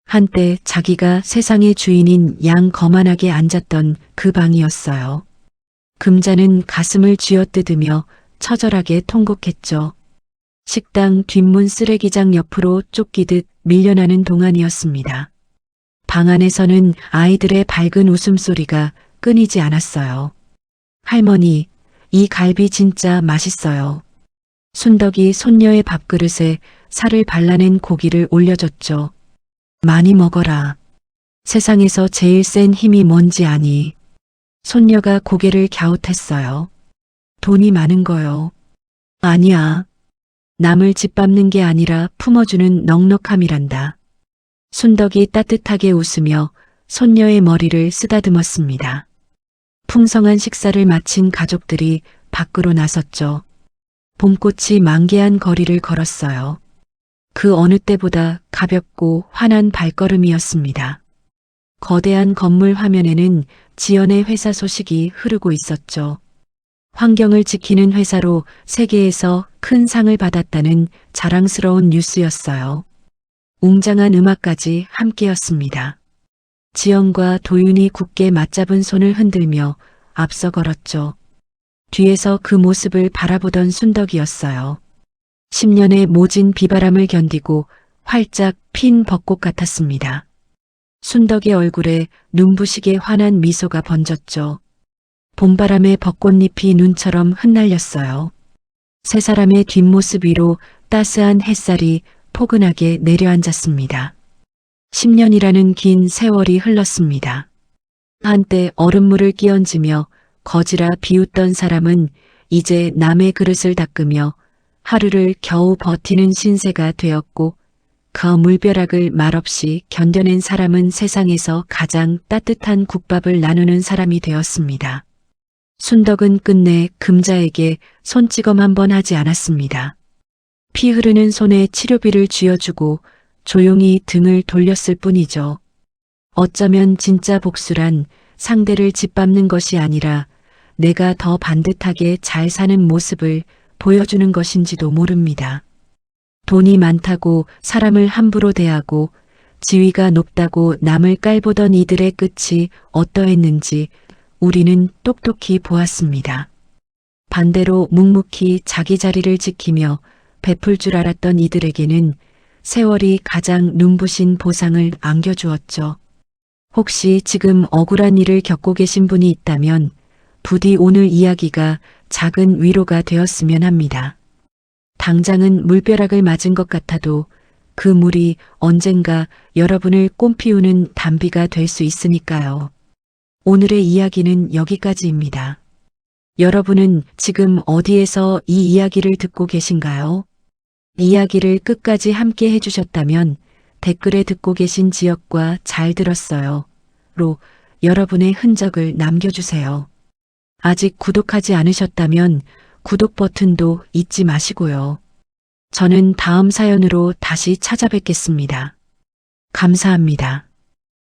한때 자기가 세상의 주인인 양 거만하게 앉았던 그 방이었어요. 금자는 가슴을 쥐어뜯으며 처절하게 통곡했죠. 식당 뒷문 쓰레기장 옆으로 쫓기듯 밀려나는 동안이었습니다. 방 안에서는 아이들의 밝은 웃음소리가 끊이지 않았어요. 할머니, 이 갈비 진짜 맛있어요. 순덕이 손녀의 밥그릇에 살을 발라낸 고기를 올려줬죠. 많이 먹어라. 세상에서 제일 센 힘이 뭔지 아니. 손녀가 고개를 갸웃했어요. 돈이 많은 거요. 아니야. 남을 짓밟는 게 아니라 품어주는 넉넉함이란다. 순덕이 따뜻하게 웃으며 손녀의 머리를 쓰다듬었습니다. 풍성한 식사를 마친 가족들이 밖으로 나섰죠. 봄꽃이 만개한 거리를 걸었어요. 그 어느 때보다 가볍고 환한 발걸음이었습니다. 거대한 건물 화면에는 지연의 회사 소식이 흐르고 있었죠. 환경을 지키는 회사로 세계에서 큰 상을 받았다는 자랑스러운 뉴스였어요. 웅장한 음악까지 함께였습니다. 지연과 도윤이 굳게 맞잡은 손을 흔들며 앞서 걸었죠. 뒤에서 그 모습을 바라보던 순덕이었어요. 10년의 모진 비바람을 견디고 활짝 핀 벚꽃 같았습니다. 순덕의 얼굴에 눈부시게 환한 미소가 번졌죠. 봄바람에 벚꽃잎이 눈처럼 흩날렸어요. 세 사람의 뒷모습 위로 따스한 햇살이 포근하게 내려앉았습니다. 10년이라는 긴 세월이 흘렀습니다. 한때 얼음물을 끼얹으며 거지라 비웃던 사람은 이제 남의 그릇을 닦으며 하루를 겨우 버티는 신세가 되었고 그 물벼락을 말없이 견뎌낸 사람은 세상에서 가장 따뜻한 국밥을 나누는 사람이 되었습니다. 순덕은 끝내 금자에게 손찌검 한번 하지 않았습니다. 피 흐르는 손에 치료비를 쥐어주고 조용히 등을 돌렸을 뿐이죠. 어쩌면 진짜 복수란 상대를 짓밟는 것이 아니라 내가 더 반듯하게 잘 사는 모습을 보여주는 것인지도 모릅니다. 돈이 많다고 사람을 함부로 대하고 지위가 높다고 남을 깔보던 이들의 끝이 어떠했는지 우리는 똑똑히 보았습니다. 반대로 묵묵히 자기 자리를 지키며 베풀 줄 알았던 이들에게는 세월이 가장 눈부신 보상을 안겨주었죠. 혹시 지금 억울한 일을 겪고 계신 분이 있다면 부디 오늘 이야기가 작은 위로가 되었으면 합니다. 당장은 물벼락을 맞은 것 같아도 그 물이 언젠가 여러분을 꽃피우는 단비가 될 수 있으니까요. 오늘의 이야기는 여기까지입니다. 여러분은 지금 어디에서 이 이야기를 듣고 계신가요? 이야기를 끝까지 함께 해주셨다면 댓글에 듣고 계신 지역과 잘 들었어요. 로 여러분의 흔적을 남겨주세요. 아직 구독하지 않으셨다면 구독 버튼도 잊지 마시고요. 저는 다음 사연으로 다시 찾아뵙겠습니다. 감사합니다.